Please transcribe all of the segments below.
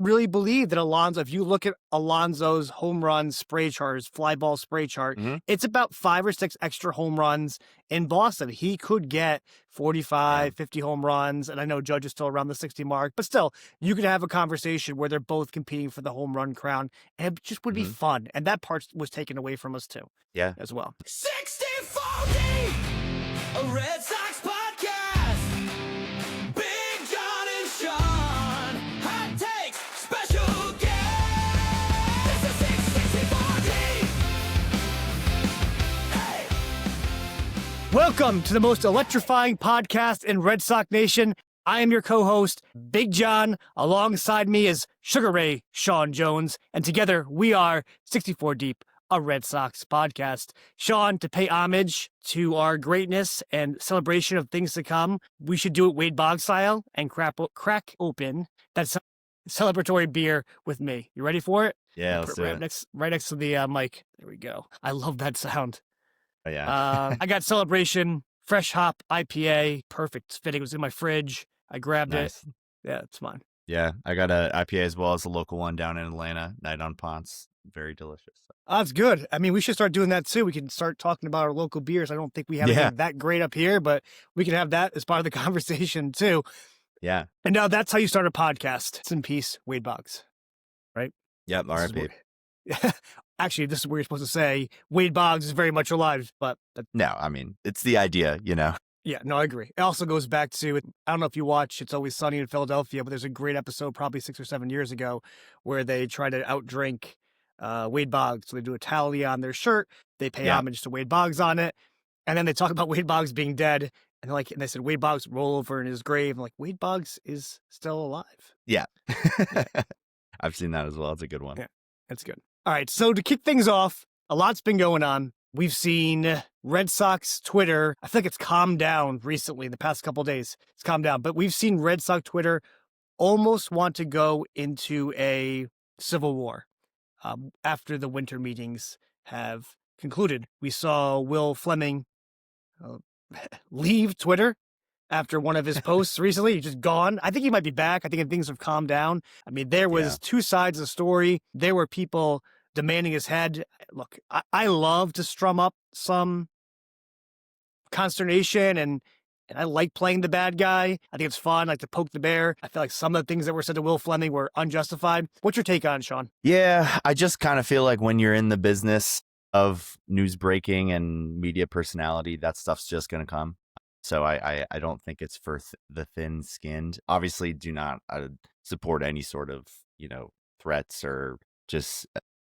really believe that Alonso, if you look at Alonso's home run spray chart, his fly ball spray chart, it's about 5 or 6 extra home runs in Boston. He could get 45, 50 home runs. And I know Judge is still around the 60 mark, but still, you could have a conversation where they're both competing for the home run crown. And it just would be fun. And that part was taken away from us too. Yeah. As well. 60-40, a Red Sox podcast. Big John and Sean, hot takes, special guest. This is 60-40. Hey. Welcome to the most electrifying podcast in Red Sox Nation. I am your co-host, Big John. Alongside me is Sugar Ray Sean Jones. And together we are 64 Deep, a Red Sox podcast. Sean, to pay homage to our greatness and celebration of things to come, we should do it Wade Boggs style and crack open that celebratory beer with me. You ready for it? Yeah, let's do it. Right next to the mic. There we go. I love that sound. Oh, yeah. I got Celebration Fresh Hop IPA. Perfect fitting. It was in my fridge. I grabbed it. Yeah, it's mine. Yeah, I got a IPA as well as a local one down in Atlanta, Night on Ponce. Very delicious. That's good. I mean, we should start doing that too. We can start talking about our local beers. I don't think we have anything that great up here, but we can have that as part of the conversation too. Yeah. And now that's how you start a podcast. It's in peace, Wade Boggs. Right? Yep, R.I.P. Actually, this is where you're supposed to say Wade Boggs is very much alive, but no, I mean, it's the idea, you know. Yeah, no, I agree. It also goes back to, I don't know if you watch It's Always Sunny in Philadelphia, but there's a great episode probably 6 or 7 years ago where they try to outdrink Wade Boggs. So they do a tally on their shirt. They pay homage to Wade Boggs on it. And then they talk about Wade Boggs being dead. And they said, Wade Boggs roll over in his grave. I'm like, Wade Boggs is still alive. Yeah. I've seen that as well. It's a good one. Yeah, that's good. All right. So to kick things off, a lot's been going on. We've seen Red Sox Twitter. I think it's calmed down recently, the past couple of days. It's calmed down. But we've seen Red Sox Twitter almost want to go into a civil war after the winter meetings have concluded. We saw Will Fleming leave Twitter after one of his posts recently. He's just gone. I think he might be back. I think things have calmed down. I mean, there was two sides of the story. There were people demanding his head. Look, I love to strum up some consternation and I like playing the bad guy. I think it's fun. I like to poke the bear. I feel like some of the things that were said to Will Fleming were unjustified. What's your take on it, Sean? Yeah, I just kind of feel like when you're in the business of news breaking and media personality, that stuff's just going to come. So I don't think it's for the thin-skinned. Obviously, do not support any sort of, threats or just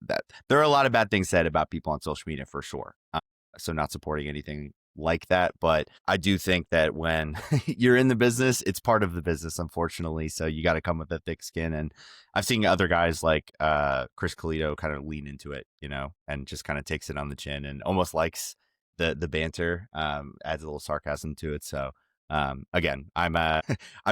that. There are a lot of bad things said about people on social media for sure. So not supporting anything like that. But I do think that when you're in the business, it's part of the business, unfortunately. So you got to come with a thick skin. And I've seen other guys like Chris Colito kind of lean into it, and just kind of takes it on the chin and almost likes the banter, adds a little sarcasm to it. So again, I'm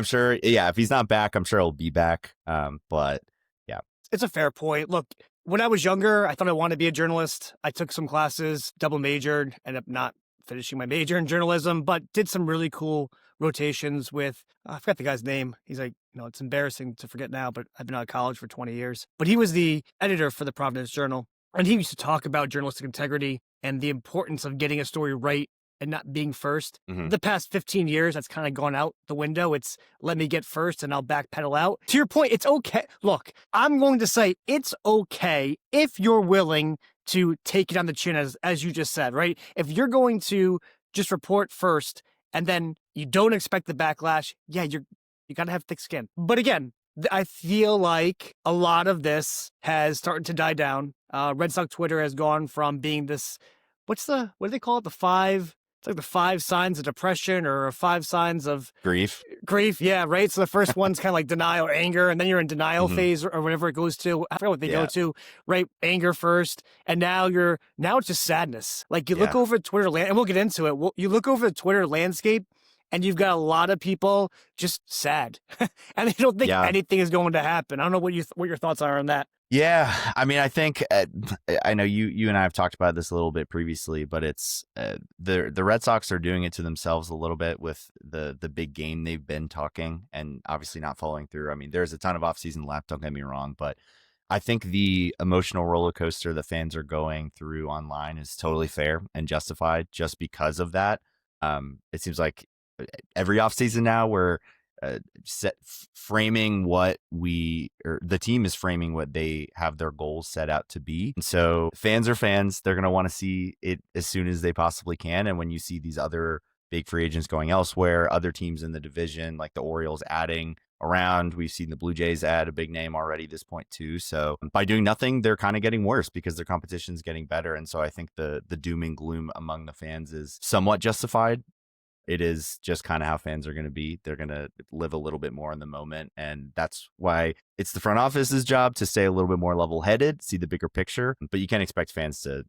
sure, if he's not back, I'm sure he'll be back. But yeah, it's a fair point. Look, when I was younger, I thought I wanted to be a journalist. I took some classes, double majored, ended up not finishing my major in journalism, but did some really cool rotations with, I forgot the guy's name. He's like, it's embarrassing to forget now, but I've been out of college for 20 years. But he was the editor for the Providence Journal. And he used to talk about journalistic integrity and the importance of getting a story right and not being first. The past 15 years, that's kind of gone out the window. It's let me get first and I'll backpedal out. To your point, it's okay. Look, I'm going to say it's okay if you're willing to take it on the chin, as you just said, right? If you're going to just report first and then you don't expect the backlash, you got to have thick skin. But again, I feel like a lot of this has started to die down. Red Sox Twitter has gone from being this, what do they call it? It's like the 5 signs of depression or 5 signs of grief. Yeah, right. So the first one's kind of like denial or anger, and then you're in denial phase or whatever it goes to. I forgot what they go to, right? Anger first. And now it's just sadness. Like you look over Twitter and we'll get into it. You look over the Twitter landscape and you've got a lot of people just sad, and they don't think Yeah. anything is going to happen. I don't know what your thoughts are on that. Yeah, I mean, I think I know you and I have talked about this a little bit previously, but it's the Red Sox are doing it to themselves a little bit with the big game they've been talking and obviously not following through. I mean, there's a ton of offseason left, don't get me wrong, but I think the emotional roller coaster the fans are going through online is totally fair and justified just because of that. It seems like every offseason now we're framing what the team is framing what they have their goals set out to be. And so fans are fans. They're going to want to see it as soon as they possibly can. And when you see these other big free agents going elsewhere, other teams in the division, like the Orioles adding around, we've seen the Blue Jays add a big name already at this point too. So by doing nothing, they're kind of getting worse because their competition is getting better. And so I think the doom and gloom among the fans is somewhat justified. It is just kind of how fans are going to be. They're going to live a little bit more in the moment. And that's why it's the front office's job to stay a little bit more level headed, see the bigger picture. But you can't expect fans to,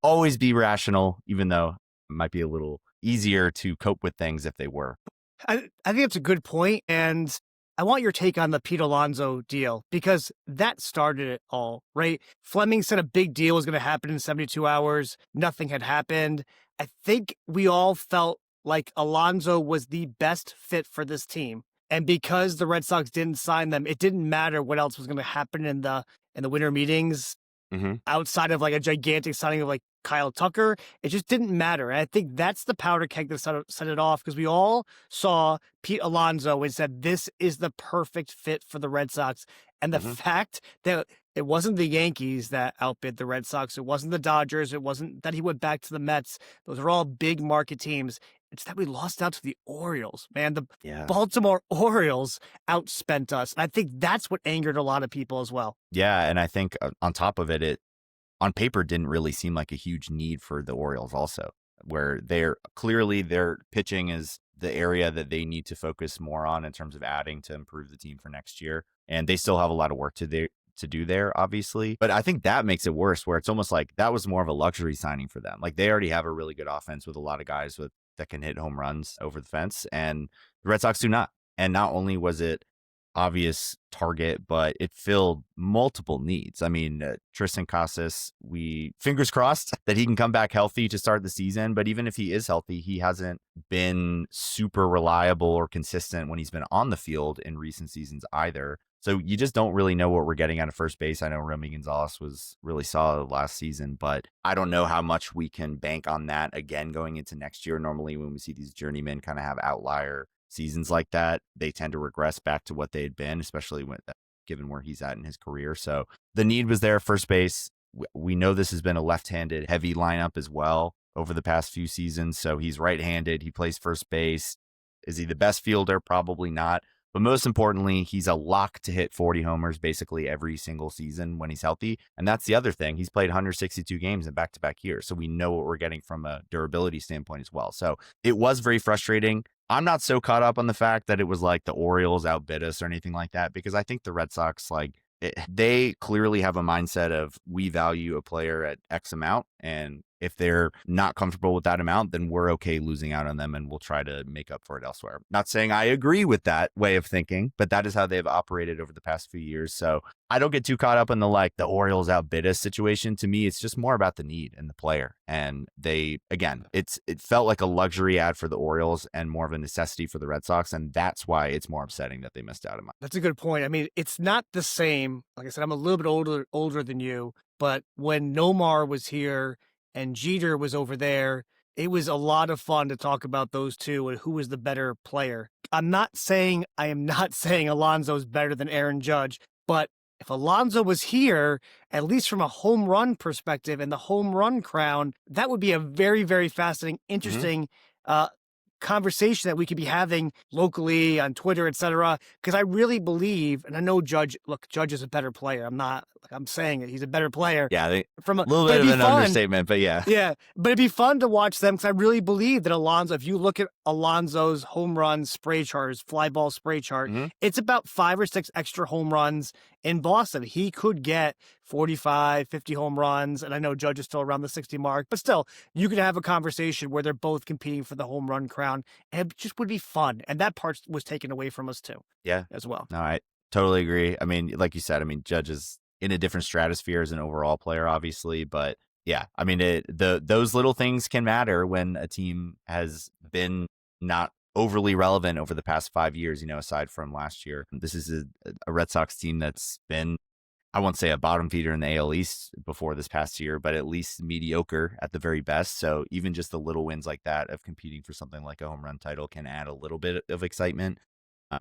always be rational, even though it might be a little easier to cope with things if they were. I think that's a good point, and I want your take on the Pete Alonso deal because that started it all, right? Fleming said a big deal was going to happen in 72 hours. Nothing had happened. I think we all felt like Alonso was the best fit for this team. And because the Red Sox didn't sign them, it didn't matter what else was going to happen in the winter meetings outside of like a gigantic signing of like Kyle Tucker. It just didn't matter. And I think that's the powder keg that set it off because we all saw Pete Alonso and said, this is the perfect fit for the Red Sox. And the fact that it wasn't the Yankees that outbid the Red Sox. It wasn't the Dodgers. It wasn't that he went back to the Mets. Those are all big market teams. It's that we lost out to the Orioles, man. The Baltimore Orioles outspent us. And I think that's what angered a lot of people as well. Yeah, and I think on top of it, it on paper didn't really seem like a huge need for the Orioles also, where their pitching is the area that they need to focus more on in terms of adding to improve the team for next year. And they still have a lot of work to do there, obviously. But I think that makes it worse, where it's almost like that was more of a luxury signing for them. Like they already have a really good offense with a lot of guys that can hit home runs over the fence, and the Red Sox do not. And not only was it obvious target, but it filled multiple needs. I mean, Tristan Casas, we fingers crossed that he can come back healthy to start the season. But even if he is healthy, he hasn't been super reliable or consistent when he's been on the field in recent seasons either. So you just don't really know what we're getting out of first base. I know Romy Gonzalez was really solid last season, but I don't know how much we can bank on that again going into next year. Normally when we see these journeymen kind of have outlier seasons like that, they tend to regress back to what they had been, especially given where he's at in his career. So the need was there, first base. We know this has been a left-handed heavy lineup as well over the past few seasons. So he's right-handed. He plays first base. Is he the best fielder? Probably not. But most importantly, he's a lock to hit 40 homers basically every single season when he's healthy. And that's the other thing. He's played 162 games in back-to-back years. So we know what we're getting from a durability standpoint as well. So it was very frustrating. I'm not so caught up on the fact that it was like the Orioles outbid us or anything like that, because I think the Red Sox, they clearly have a mindset of we value a player at X amount. And if they're not comfortable with that amount, then we're okay losing out on them and we'll try to make up for it elsewhere. Not saying I agree with that way of thinking, but that is how they've operated over the past few years. So I don't get too caught up in the Orioles outbid us situation. To me, it's just more about the need and the player. And it felt like a luxury ad for the Orioles and more of a necessity for the Red Sox. And that's why it's more upsetting that they missed out on it. That's a good point. I mean, it's not the same. Like I said, I'm a little bit older than you, but when Nomar was here and Jeter was over there, it was a lot of fun to talk about those two and who was the better player. I am not saying Alonso is better than Aaron Judge, but if Alonso was here, at least from a home run perspective and the home run crown, that would be a very, very fascinating, interesting conversation that we could be having locally on Twitter, etc. Because I really believe, and I know Judge is a better player. I'm saying it. He's a better player. Yeah, from a little bit of an understatement, but yeah. Yeah, but it'd be fun to watch them because I really believe that Alonso, if you look at Alonso's home run spray chart, his fly ball spray chart, it's about 5 or 6 extra home runs in Boston. He could get 45, 50 home runs, and I know Judge is still around the 60 mark, but still, you could have a conversation where they're both competing for the home run crown, and it just would be fun. And that part was taken away from us too. Yeah. As well. No, I totally agree. I mean, like you said, I mean, Judge is in a different stratosphere as an overall player, obviously, but yeah, I mean, those little things can matter when a team has been not overly relevant over the past 5 years, aside from last year. This is a Red Sox team that's been, I won't say a bottom feeder in the AL East before this past year, but at least mediocre at the very best. So even just the little wins like that of competing for something like a home run title can add a little bit of excitement,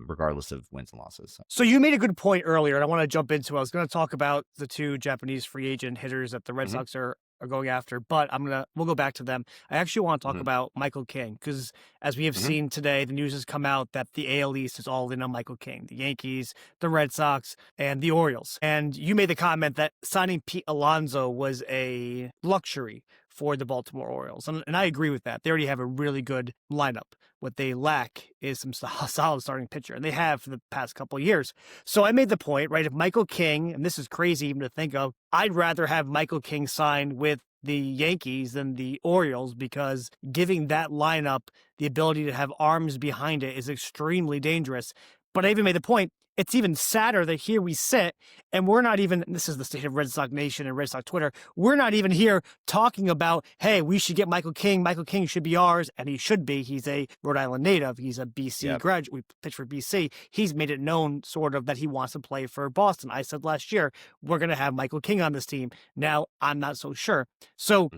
regardless of wins and losses. So you made a good point earlier, and I want to jump into. I was going to talk about the two Japanese free agent hitters that the Red Sox are going after, but we'll go back to them. I actually want to talk about Michael King, because as we have seen today, the news has come out that the AL East is all in on Michael King, the Yankees, the Red Sox, and the Orioles. And you made the comment that signing Pete Alonso was a luxury for the Baltimore Orioles. And I agree with that. They already have a really good lineup. What they lack is some solid starting pitcher, and they have for the past couple of years. So I made the point, right? If Michael King, and this is crazy even to think of, I'd rather have Michael King signed with the Yankees than the Orioles, because giving that lineup the ability to have arms behind it is extremely dangerous. But I even made the point, it's even sadder that here we sit and we're not even, this is the state of Red Sox Nation and Red Sox Twitter, we're not even here talking about, hey, we should get Michael King. Michael King should be ours, and he should be. He's a Rhode Island native. He's a BC graduate. We pitched for BC. He's made it known sort of that he wants to play for Boston. I said last year, we're going to have Michael King on this team. Now, I'm not so sure. So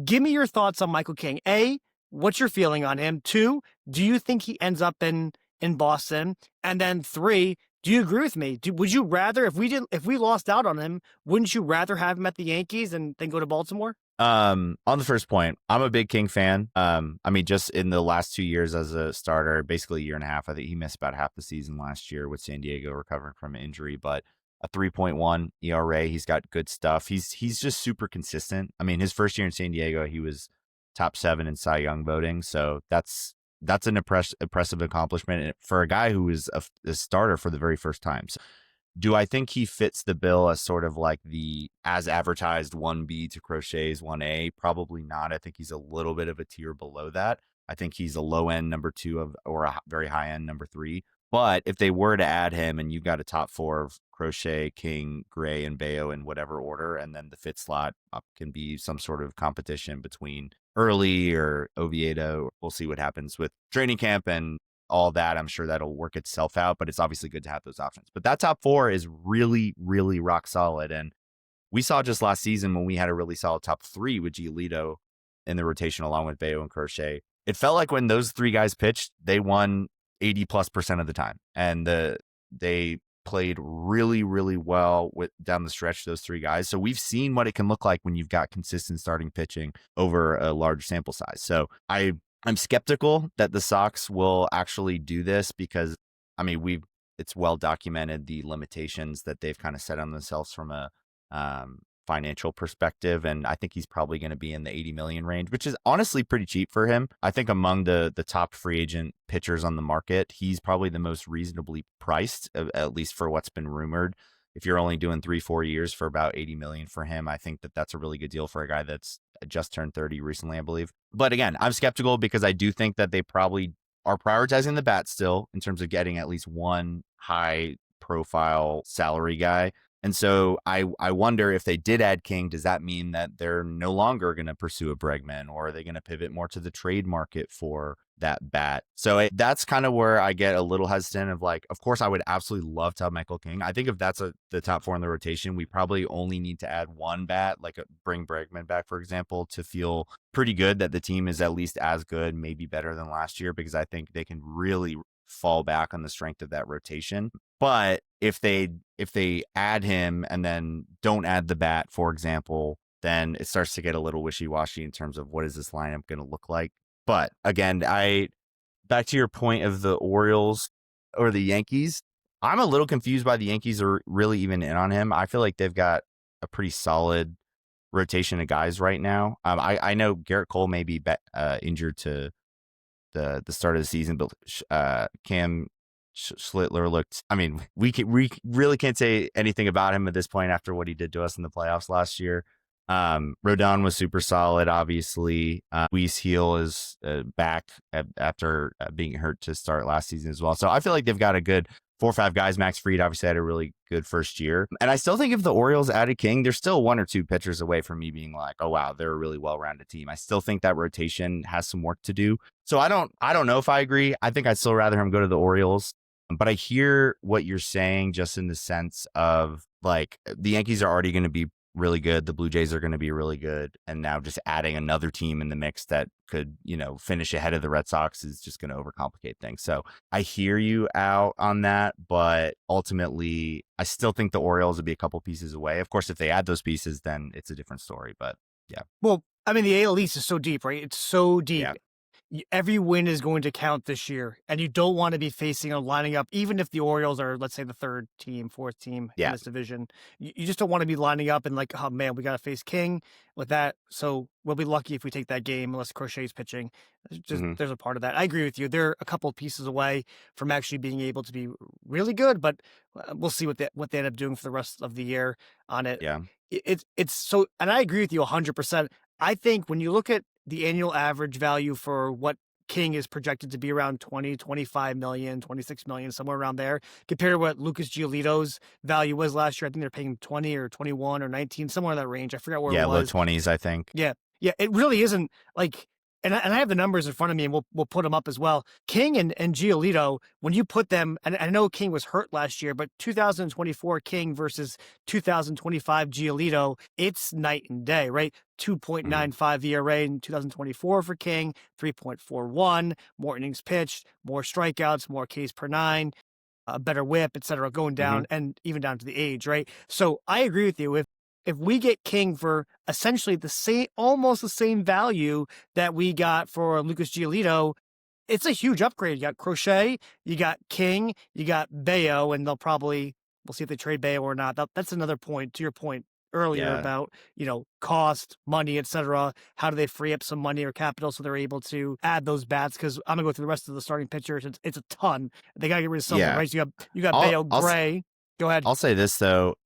give me your thoughts on Michael King. A, what's your feeling on him? 2, do you think he ends up in Boston? And then 3, do you agree with me? Would you rather, if we lost out on him, wouldn't you rather have him at the Yankees and then go to Baltimore? On the first point, I'm a big King fan. I mean, just in the last 2 years as a starter, basically a year and a half, I think he missed about half the season last year with San Diego recovering from an injury, but a 3.1 ERA. He's got good stuff. He's just super consistent. I mean, his first year in San Diego, he was top 7 in Cy Young voting. So that's an impressive accomplishment for a guy who is a starter for the very first time. So, do I think he fits the bill as sort of like the as advertised 1B to Crochet's 1A? Probably not. I think he's a little bit of a tier below that. I think he's a low end number 2 or a very high end number 3. But if they were to add him and you've got a top 4 of Crochet, King, Gray, and Bayo in whatever order, and then the fifth slot can be some sort of competition between Early or Oviedo. We'll see what happens with training camp and all that. I'm sure that'll work itself out, but it's obviously good to have those options. But that top 4 is really, really rock solid. And we saw just last season when we had a really solid top 3 with Giolito in the rotation along with Bayo and Crochet. It felt like when those 3 guys pitched, they won 80+% of the time. And they played really, really well with down the stretch, those 3 guys. So we've seen what it can look like when you've got consistent starting pitching over a large sample size. So I'm skeptical that the Sox will actually do this because, I mean, it's well documented the limitations that they've kind of set on themselves from a financial perspective. And I think he's probably going to be in the 80 million range, which is honestly pretty cheap for him. I think among the top free agent pitchers on the market, he's probably the most reasonably priced, at least for what's been rumored. If you're only doing 3-4 years for about 80 million for him, I think that that's a really good deal for a guy that's just turned 30 recently, I believe. But again, I'm skeptical because I do think that they probably are prioritizing the bat still in terms of getting at least one high profile salary guy. And so I wonder if they did add King, does that mean that they're no longer going to pursue a Bregman, or are they going to pivot more to the trade market for that bat? So that's kind of where I get a little hesitant of like, of course, I would absolutely love to have Michael King. I think if that's the top 4 in the rotation, we probably only need to add one bat, like bring Bregman back, for example, to feel pretty good that the team is at least as good, maybe better than last year, because I think they can really fall back on the strength of that rotation. But if they add him and then don't add the bat, for example, then it starts to get a little wishy-washy in terms of what is this lineup going to look like. But again, back to your point of the Orioles or the Yankees, I'm a little confused by the Yankees are really even in on him. I feel like they've got a pretty solid rotation of guys right now. I know Garrett Cole may be injured to the start of the season, but Cam Schlittler looked. I mean, we really can't say anything about him at this point after what he did to us in the playoffs last year. Rodon was super solid, obviously. Weiss Heel is back after being hurt to start last season as well. So I feel like they've got a good 4 or 5 guys. Max Fried obviously had a really good first year. And I still think if the Orioles added King, they're still 1 or 2 pitchers away from me being like, oh, wow, they're a really well-rounded team. I still think that rotation has some work to do. So I don't know if I agree. I think I'd still rather him go to the Orioles. But I hear what you're saying just in the sense of like the Yankees are already going to be really good. The Blue Jays are going to be really good. And now just adding another team in the mix that could, finish ahead of the Red Sox is just going to overcomplicate things. So I hear you out on that, but ultimately I still think the Orioles would be a couple pieces away. Of course, if they add those pieces, then it's a different story, but yeah. Well, I mean, the AL East is so deep, right? It's so deep. Yeah. Every win is going to count this year, and you don't want to be facing or lining up, even if the Orioles are, let's say, the 3rd team, 4th team in this division. You just don't want to be lining up and like, oh man, we got to face King with that. So we'll be lucky if we take that game unless Crochet's pitching. There's a part of that. I agree with you. They're a couple of pieces away from actually being able to be really good, but we'll see what they end up doing for the rest of the year on it. Yeah. It's so, and I agree with you 100%. I think when you look at the annual average value for what King is projected to be around 20, 25 million, 26 million, somewhere around there, compared to what Lucas Giolito's value was last year. I think they're paying 20 or 21 or 19, somewhere in that range. I forgot where it was. Yeah, low 20s, I think. Yeah. It really isn't like, and I have the numbers in front of me, and we'll put them up as well. King and Giolito, when you put them, and I know King was hurt last year, but 2024 King versus 2025 Giolito, it's night and day, right? 2.95 ERA in 2024 for King, 3.41, more innings pitched, more strikeouts, more Ks per 9, a better whip, et cetera, going down and even down to the age, right? So I agree with you. If we get King for essentially almost the same value that we got for Lucas Giolito, it's a huge upgrade. You got Crochet, you got King, you got Bayo, and we'll see if they trade Bayo or not. That's another point to your point earlier about, cost, money, et cetera. How do they free up some money or capital so they're able to add those bats? Because I'm gonna go through the rest of the starting pitchers. It's a ton. They gotta get rid of something, right? So you got Bayo, Gray. Go ahead. I'll say this though.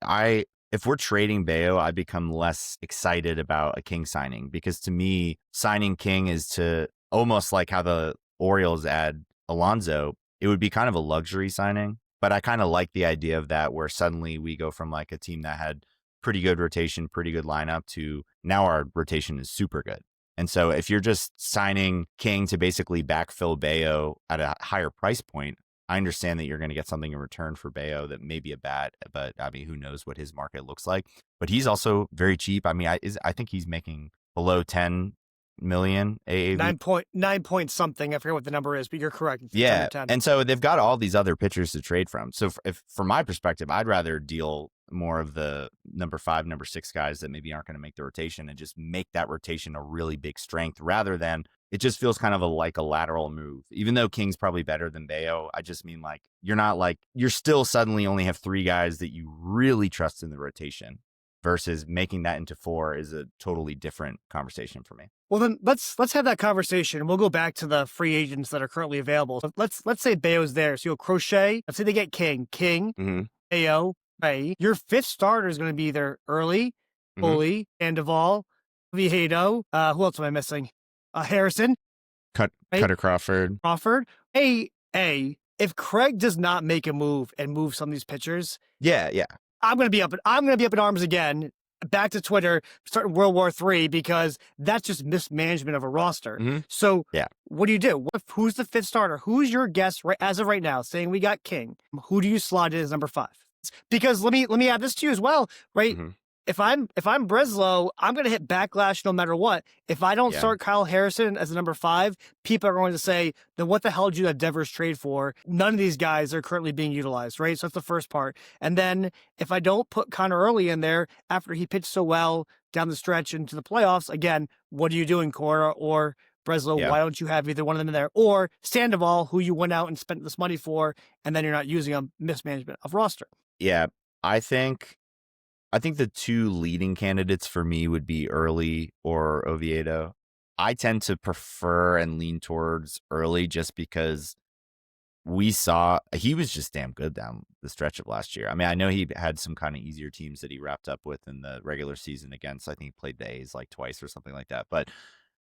If we're trading Bayo, I become less excited about a King signing because to me, signing King is to almost like how the Orioles add Alonso. It would be kind of a luxury signing, but I kind of like the idea of that where suddenly we go from like a team that had pretty good rotation, pretty good lineup to now our rotation is super good. And so if you're just signing King to basically backfill Bayo at a higher price point, I understand that you're going to get something in return for Bayo that may be a bat, but I mean, who knows what his market looks like. But he's also very cheap. I mean, I think he's making below 10 million AAV. 9 point something. I forget what the number is, but you're correct. It's Yeah. 10. And so they've got all these other pitchers to trade from. So from my perspective, I'd rather deal more of the number 5, number 6 guys that maybe aren't going to make the rotation and just make that rotation a really big strength rather than it just feels kind of like a lateral move. Even though King's probably better than Bayo, I just mean like you're still suddenly only have 3 guys that you really trust in the rotation versus making that into 4 is a totally different conversation for me. Well, then let's have that conversation, and we'll go back to the free agents that are currently available. So let's say Bayo's there. So you go Crochet. Let's say they get King, Bayo, Ray. Your 5th starter is going to be either Early, Bully, Sandoval, Viedo. Who else am I missing? Harrison. Cutter Crawford. If Craig does not make a move and move some of these pitchers, Yeah. I'm gonna be up in arms again. Back to Twitter, starting World War III, because that's just mismanagement of a roster. So what do? Who's the 5th starter? Who's your guess as of right now? Saying we got King. Who do you slot in as number 5? Because let me add this to you as well, right? If I'm Breslow, I'm going to hit backlash no matter what. If I don't start Kyle Harrison as a number 5, people are going to say, then what the hell did you let Devers trade for? None of these guys are currently being utilized, right? So that's the first part. And then if I don't put Connor Early in there after he pitched so well down the stretch into the playoffs, again, what are you doing, Cora or Breslow? Why don't you have either one of them in there? Or Sandoval, who you went out and spent this money for, and then you're not using them, mismanagement of roster. Yeah, I think the 2 leading candidates for me would be Early or Oviedo. I tend to prefer and lean towards Early just because we saw he was just damn good down the stretch of last year. I mean, I know he had some kind of easier teams that he wrapped up with in the regular season against. I think he played the A's like twice or something like that. But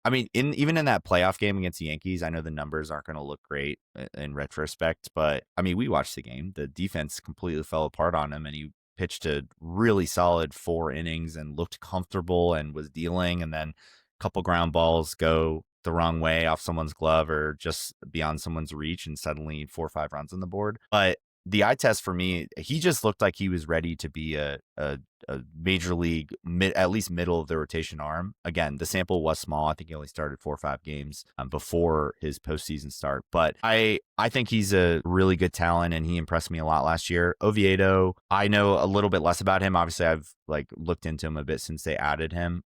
I mean, even in that playoff game against the Yankees, I know the numbers aren't going to look great in retrospect, but I mean, we watched the game. The defense completely fell apart on him, and he pitched a really solid 4 innings and looked comfortable and was dealing. And then a couple ground balls go the wrong way off someone's glove or just beyond someone's reach, and suddenly 4 or 5 runs on the board. But the eye test for me, he just looked like he was ready to be a major league, at least middle of the rotation arm. Again, the sample was small. I think he only started 4 or 5 games before his postseason start. But I think he's a really good talent, and he impressed me a lot last year. Oviedo, I know a little bit less about him. Obviously, I've looked into him a bit since they added him.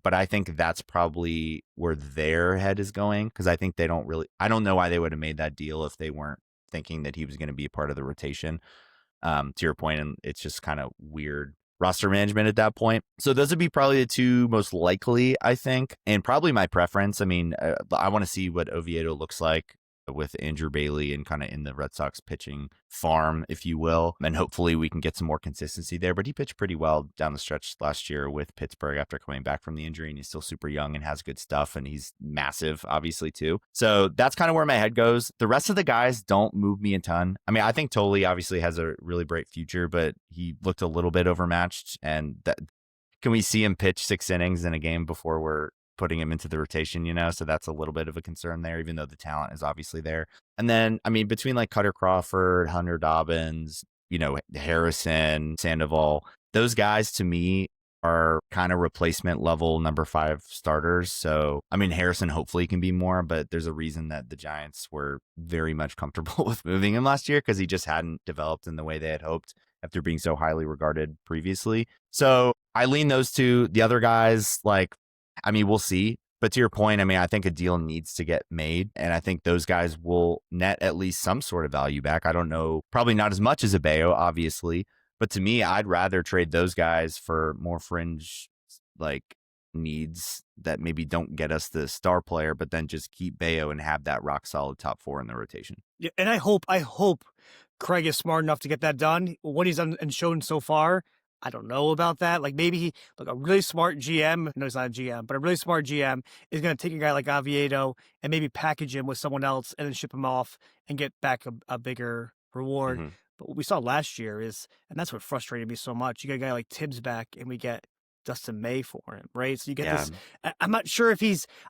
But I think that's probably where their head is going, because I think I don't know why they would have made that deal if they weren't thinking that he was going to be a part of the rotation, to your point. And it's just kind of weird roster management at that point. So those would be probably the 2 most likely, I think, and probably my preference. I mean, I want to see what Oviedo looks like with Andrew Bailey and kind of in the Red Sox pitching farm, if you will. And hopefully we can get some more consistency there. But he pitched pretty well down the stretch last year with Pittsburgh after coming back from the injury. And he's still super young and has good stuff. And he's massive, obviously, too. So that's kind of where my head goes. The rest of the guys don't move me a ton. I mean, I think Tolley obviously has a really bright future, but he looked a little bit overmatched. And can we see him pitch 6 innings in a game before we're putting him into the rotation, so that's a little bit of a concern there, even though the talent is obviously there. And then, I mean, between Cutter Crawford, Hunter Dobbins, Harrison, Sandoval, those guys to me are kind of replacement level number 5 starters. So, I mean, Harrison hopefully can be more, but there's a reason that the Giants were very much comfortable with moving him last year, because he just hadn't developed in the way they had hoped after being so highly regarded previously. So I lean those 2. The other guys, I mean, we'll see. But to your point, I mean, I think a deal needs to get made. And I think those guys will net at least some sort of value back. I don't know, probably not as much as Abeyo, obviously. But to me, I'd rather trade those guys for more fringe needs that maybe don't get us the star player, but then just keep Bayo and have that rock solid top 4 in the rotation. Yeah, and I hope Craig is smart enough to get that done. What he's done and shown so far, I don't know about that. Maybe a really smart GM, no, he's not a GM, but a really smart GM is going to take a guy like Oviedo and maybe package him with someone else and then ship him off and get back a bigger reward. Mm-hmm. But what we saw last year is, and that's what frustrated me so much, you get a guy like Tibbs back and we get Dustin May for him, right? So you get this, I'm not sure if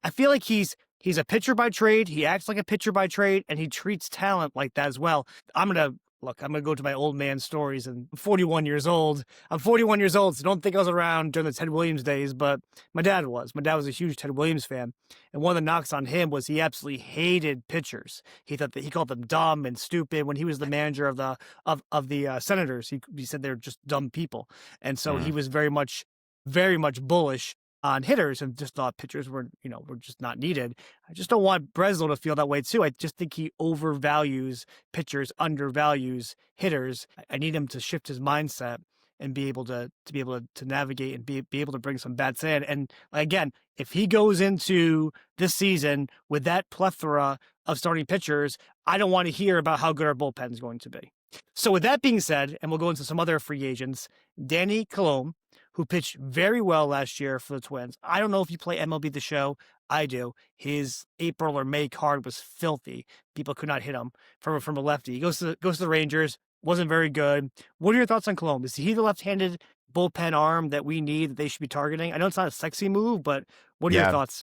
I feel like he's a pitcher by trade. He acts like a pitcher by trade, and he treats talent like that as well. I'm going to go to my old man stories, and I'm 41 years old. I'm 41 years old, so don't think I was around during the Ted Williams days, but my dad was. My dad was a huge Ted Williams fan, and one of the knocks on him was he absolutely hated pitchers. He thought that he called them dumb and stupid. When he was the manager of the Senators, he said they're just dumb people, and so he was very much bullish on hitters and just thought pitchers were just not needed. I just don't want Breslow to feel that way too. I just think he overvalues pitchers, undervalues hitters. I need him to shift his mindset and be able to navigate and be able to bring some bats in. And again, if he goes into this season with that plethora of starting pitchers, I don't want to hear about how good our bullpen is going to be. So with that being said, and we'll go into some other free agents, Danny Colom, who pitched very well last year for the Twins. I don't know if you play MLB The Show. I do. His April or May card was filthy. People could not hit him from a lefty. He goes to the Rangers. Wasn't very good. What are your thoughts on Colom? Is he the left-handed bullpen arm that we need, that they should be targeting? I know it's not a sexy move, but what are your thoughts?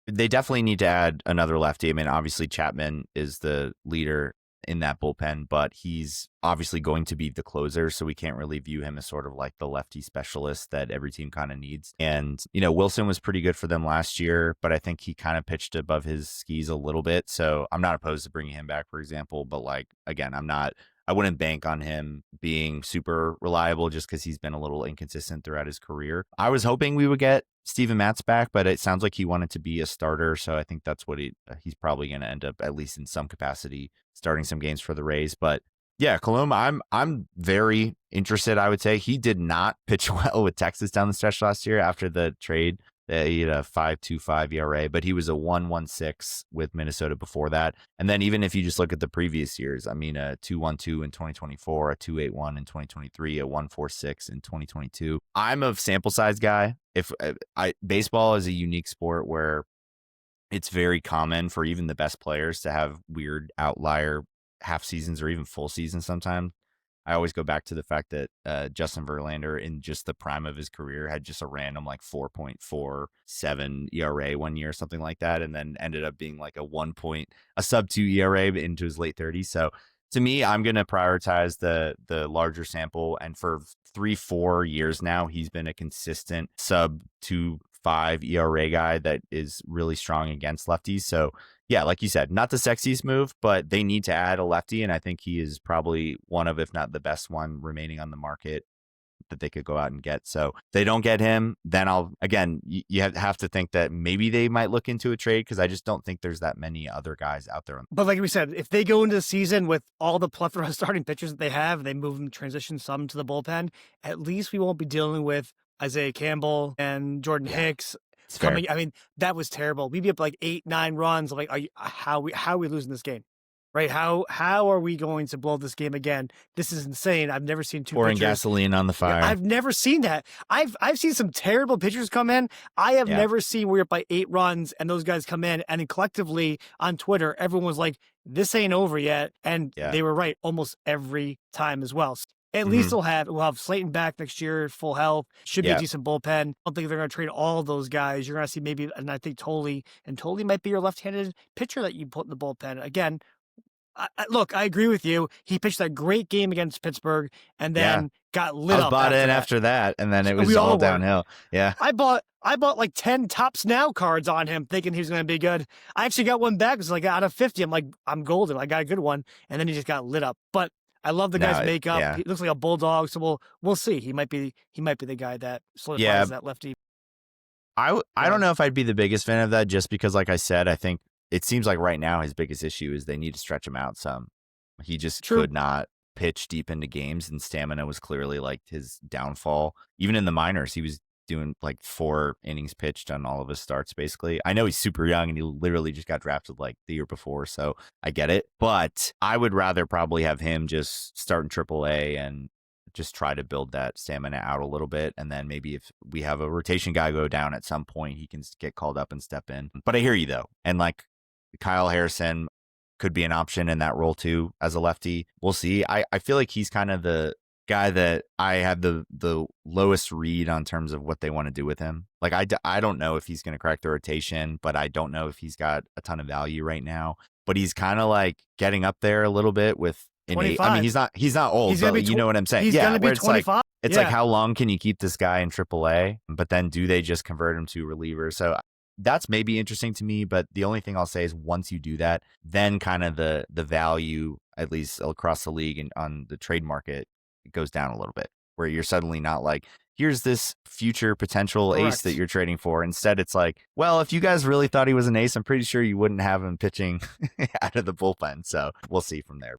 They definitely need to add another lefty. I mean, obviously Chapman is the leader in that bullpen, but he's obviously going to be the closer, so we can't really view him as sort of like the lefty specialist that every team kind of needs. And Wilson was pretty good for them last year, but I think he kind of pitched above his skis a little bit, so I'm not opposed to bringing him back, for example. But again, I wouldn't bank on him being super reliable just because he's been a little inconsistent throughout his career. I was hoping we would get Steven Matz back, but it sounds like he wanted to be a starter, so I think that's what he's probably going to end up, at least in some capacity, starting some games for the Rays. But yeah, Colom, I'm very interested. I would say he did not pitch well with Texas down the stretch last year after the trade He had a 5.25 ERA, but he was a 1.16 with Minnesota before that. And then even if you just look at the previous years, I mean, a 2.12 in 2024, a 2.81 in 2023, a 1.46 in 2022. I'm a sample size guy. If baseball is a unique sport where it's very common for even the best players to have weird outlier half seasons or even full seasons sometimes. I always go back to the fact that Justin Verlander, in just the prime of his career, had just a random like 4.47 ERA one year, something like that, and then ended up being like a sub 2 ERA into his late 30s. So to me, I'm going to prioritize the larger sample. And for 3-4 years now, he's been a consistent sub 2.5 ERA guy that is really strong against lefties. So yeah, like you said, not the sexiest move, but they need to add a lefty, and I think he is probably one of, if not the best one remaining on the market that they could go out and get. So if they don't get him, then you have to think that maybe they might look into a trade, because I just don't think there's that many other guys out there. But like we said, if they go into the season with all the plethora of starting pitchers that they have, they move them, transition some to the bullpen, at least we won't be dealing with Isaiah Campbell and Jordan Hicks. Coming, I mean, that was terrible. We'd be up like 8-9 runs. Like, how are we losing this game? Right? How are we going to blow this game again? This is insane. I've never seen two pouring pitchers. Gasoline on the fire. I've never seen that. I've seen some terrible pitchers come in. I have never seen we're up by 8 runs and those guys come in, and then collectively on Twitter, everyone was like, "This ain't over yet," and they were right almost every time as well. At least we'll have Slayton back next year, full health. Should be a decent bullpen. I don't think they're going to trade all those guys. You're going to see maybe, and I think Tolley might be your left-handed pitcher that you put in the bullpen. Again, look, I agree with you. He pitched that great game against Pittsburgh and then got lit up. I bought in after that, and then it was all downhill. Yeah. I bought like 10 Tops Now cards on him thinking he was going to be good. I actually got one back. It was like out of 50. I'm like, I'm golden. I got a good one. And then he just got lit up. But I love the guy's makeup. Yeah. He looks like a bulldog, so we'll see. He might be the guy that solidifies that lefty. I don't know if I'd be the biggest fan of that, just because, like I said, I think it seems like right now his biggest issue is they need to stretch him out some. He just could not pitch deep into games, and stamina was clearly like his downfall. Even in the minors, he was doing like 4 innings pitched on all of his starts, basically. I know he's super young and he literally just got drafted like the year before, so I get it. But I would rather probably have him just start in AAA and just try to build that stamina out a little bit. And then maybe if we have a rotation guy go down at some point, he can get called up and step in. But I hear you though. And like Kyle Harrison could be an option in that role too as a lefty. We'll see. I feel like he's kind of the guy that I have the lowest read on terms of what they want to do with him. Like I don't know if he's going to crack the rotation, but I don't know if he's got a ton of value right now. But he's kind of like getting up there a little bit with innate. I mean, he's not old, but you know what I'm saying. He's going to be 25. It's like how long can you keep this guy in AAA? But then do they just convert him to reliever? So that's maybe interesting to me. But the only thing I'll say is once you do that, then kind of the value, at least across the league and on the trade market, it goes down a little bit, where you're suddenly not like, here's this future potential ace that you're trading for. Instead, it's like, well, if you guys really thought he was an ace, I'm pretty sure you wouldn't have him pitching out of the bullpen. So we'll see from there.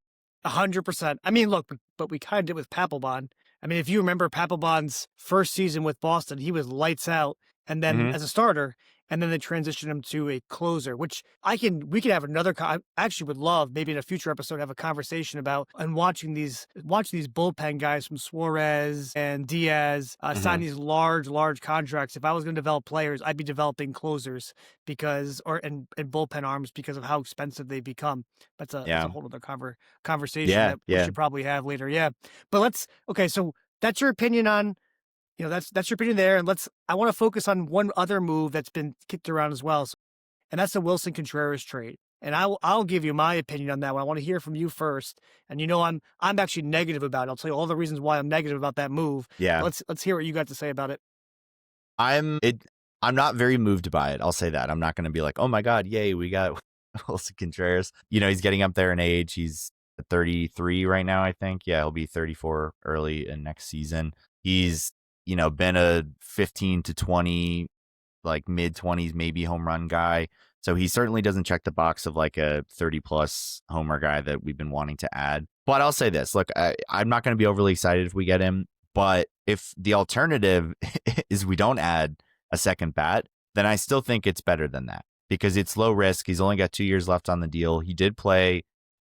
100%. I mean, look, but we kind of did with Papelbon. I mean, if you remember Papelbon's first season with Boston, he was lights out, and then as a starter, and then they transitioned him to a closer, which we could have another. I actually would love maybe in a future episode have a conversation about, and watching these bullpen guys from Suarez and Diaz sign these large contracts. If I was going to develop players, I'd be developing closers and bullpen arms because of how expensive they become. That's a whole other conversation that we should probably have later. Yeah, but so that's your opinion on. That's your opinion there. And I want to focus on one other move that's been kicked around as well. And that's the Wilson Contreras trade. And I'll give you my opinion on that one. I want to hear from you first. And I'm actually negative about it. I'll tell you all the reasons why I'm negative about that move. Yeah. Let's hear what you got to say about it. I'm not very moved by it. I'll say that. I'm not going to be like, oh my God, yay, we got Wilson Contreras. He's getting up there in age. He's 33 right now, I think. Yeah, he'll be 34 early in next season. He's been a 15 to 20, like mid 20s, maybe home run guy. So he certainly doesn't check the box of like a 30 plus homer guy that we've been wanting to add. But I'll say this, look, I'm not going to be overly excited if we get him. But if the alternative is we don't add a second bat, then I still think it's better than that because it's low risk. He's only got 2 years left on the deal. He did play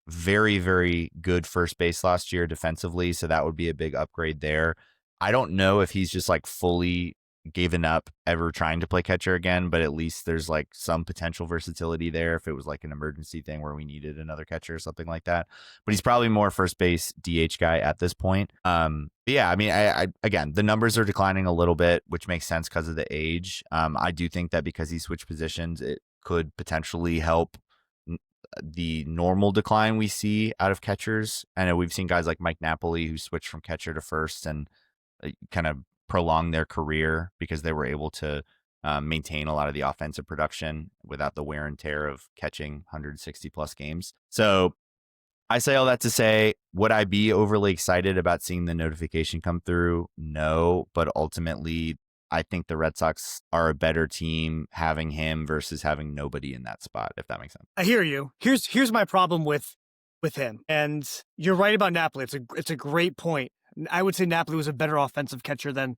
very, very good first base last year defensively, so that would be a big upgrade there. I don't know if he's just like fully given up ever trying to play catcher again, but at least there's like some potential versatility there if it was like an emergency thing where we needed another catcher or something like that. But he's probably more first base DH guy at this point. But yeah, I mean, I again, the numbers are declining a little bit, which makes sense because of the age. I do think that because he switched positions, it could potentially help the normal decline we see out of catchers. I know we've seen guys like Mike Napoli who switched from catcher to first and kind of prolong their career because they were able to maintain a lot of the offensive production without the wear and tear of catching 160 plus games. So I say all that to say, would I be overly excited about seeing the notification come through? No, but ultimately I think the Red Sox are a better team having him versus having nobody in that spot, if that makes sense. I hear you. Here's my problem with him. And you're right about Napoli. It's a great point. I would say Napoli was a better offensive catcher than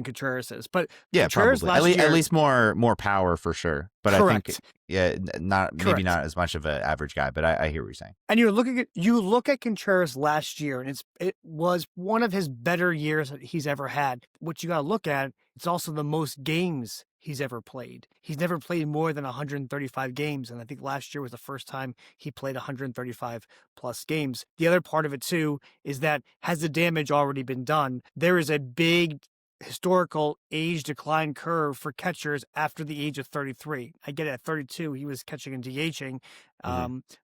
Contreras is. But yeah, Contreras probably. At least more power for sure. But correct. I think maybe not as much of an average guy, but I hear what you're saying. And you look at Contreras last year, and it was one of his better years that he's ever had. What you got to look at, it's also the most games he's ever played. He's never played more than 135 games, and I think last year was the first time he played 135 plus games. The other part of it too is that has the damage already been done? There is a big historical age decline curve for catchers after the age of 33. I get it, at 32 he was catching and DHing,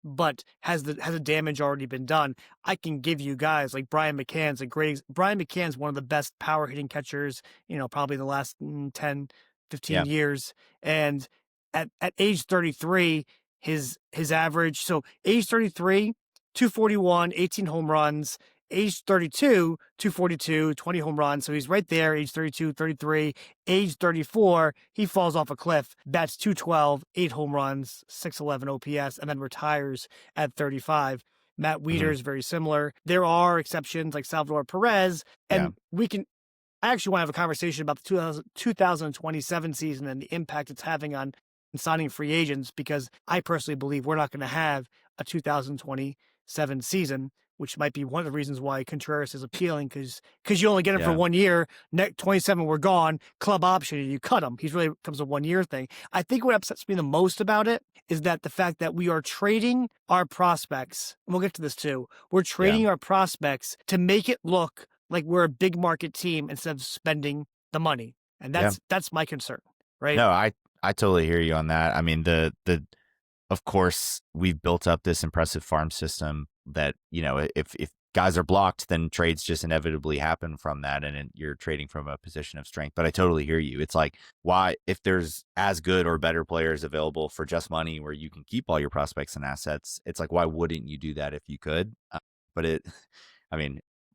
but has the damage already been done? I can give you guys like Brian McCann's Brian McCann's one of the best power hitting catchers, probably the last 10, 15 years. And at age 33, his average, so age 33, 241, 18 home runs. Age 32, 242, 20 home runs. So he's right there, age 32, 33. Age 34, he falls off a cliff. Bats 212, 8 home runs, 611 OPS, and then retires at 35. Matt Wieters is very similar. There are exceptions like Salvador Perez, and I actually want to have a conversation about the 2027 season and the impact it's having on signing free agents, because I personally believe we're not going to have a 2027 season, which might be one of the reasons why Contreras is appealing, because you only get him for 1 year. 27, we're gone. Club option, and you cut him. He's really becomes a 1 year thing. I think what upsets me the most about it is that the fact that we are trading our prospects, and we'll get to this too. We're trading our prospects to make it look like we're a big market team instead of spending the money, and that's my concern, right? No, I totally hear you on that. I mean, of course, we've built up this impressive farm system that, if guys are blocked, then trades just inevitably happen from that, and you're trading from a position of strength. But I totally hear you. It's like, why, if there's as good or better players available for just money where you can keep all your prospects and assets, it's like, why wouldn't you do that if you could?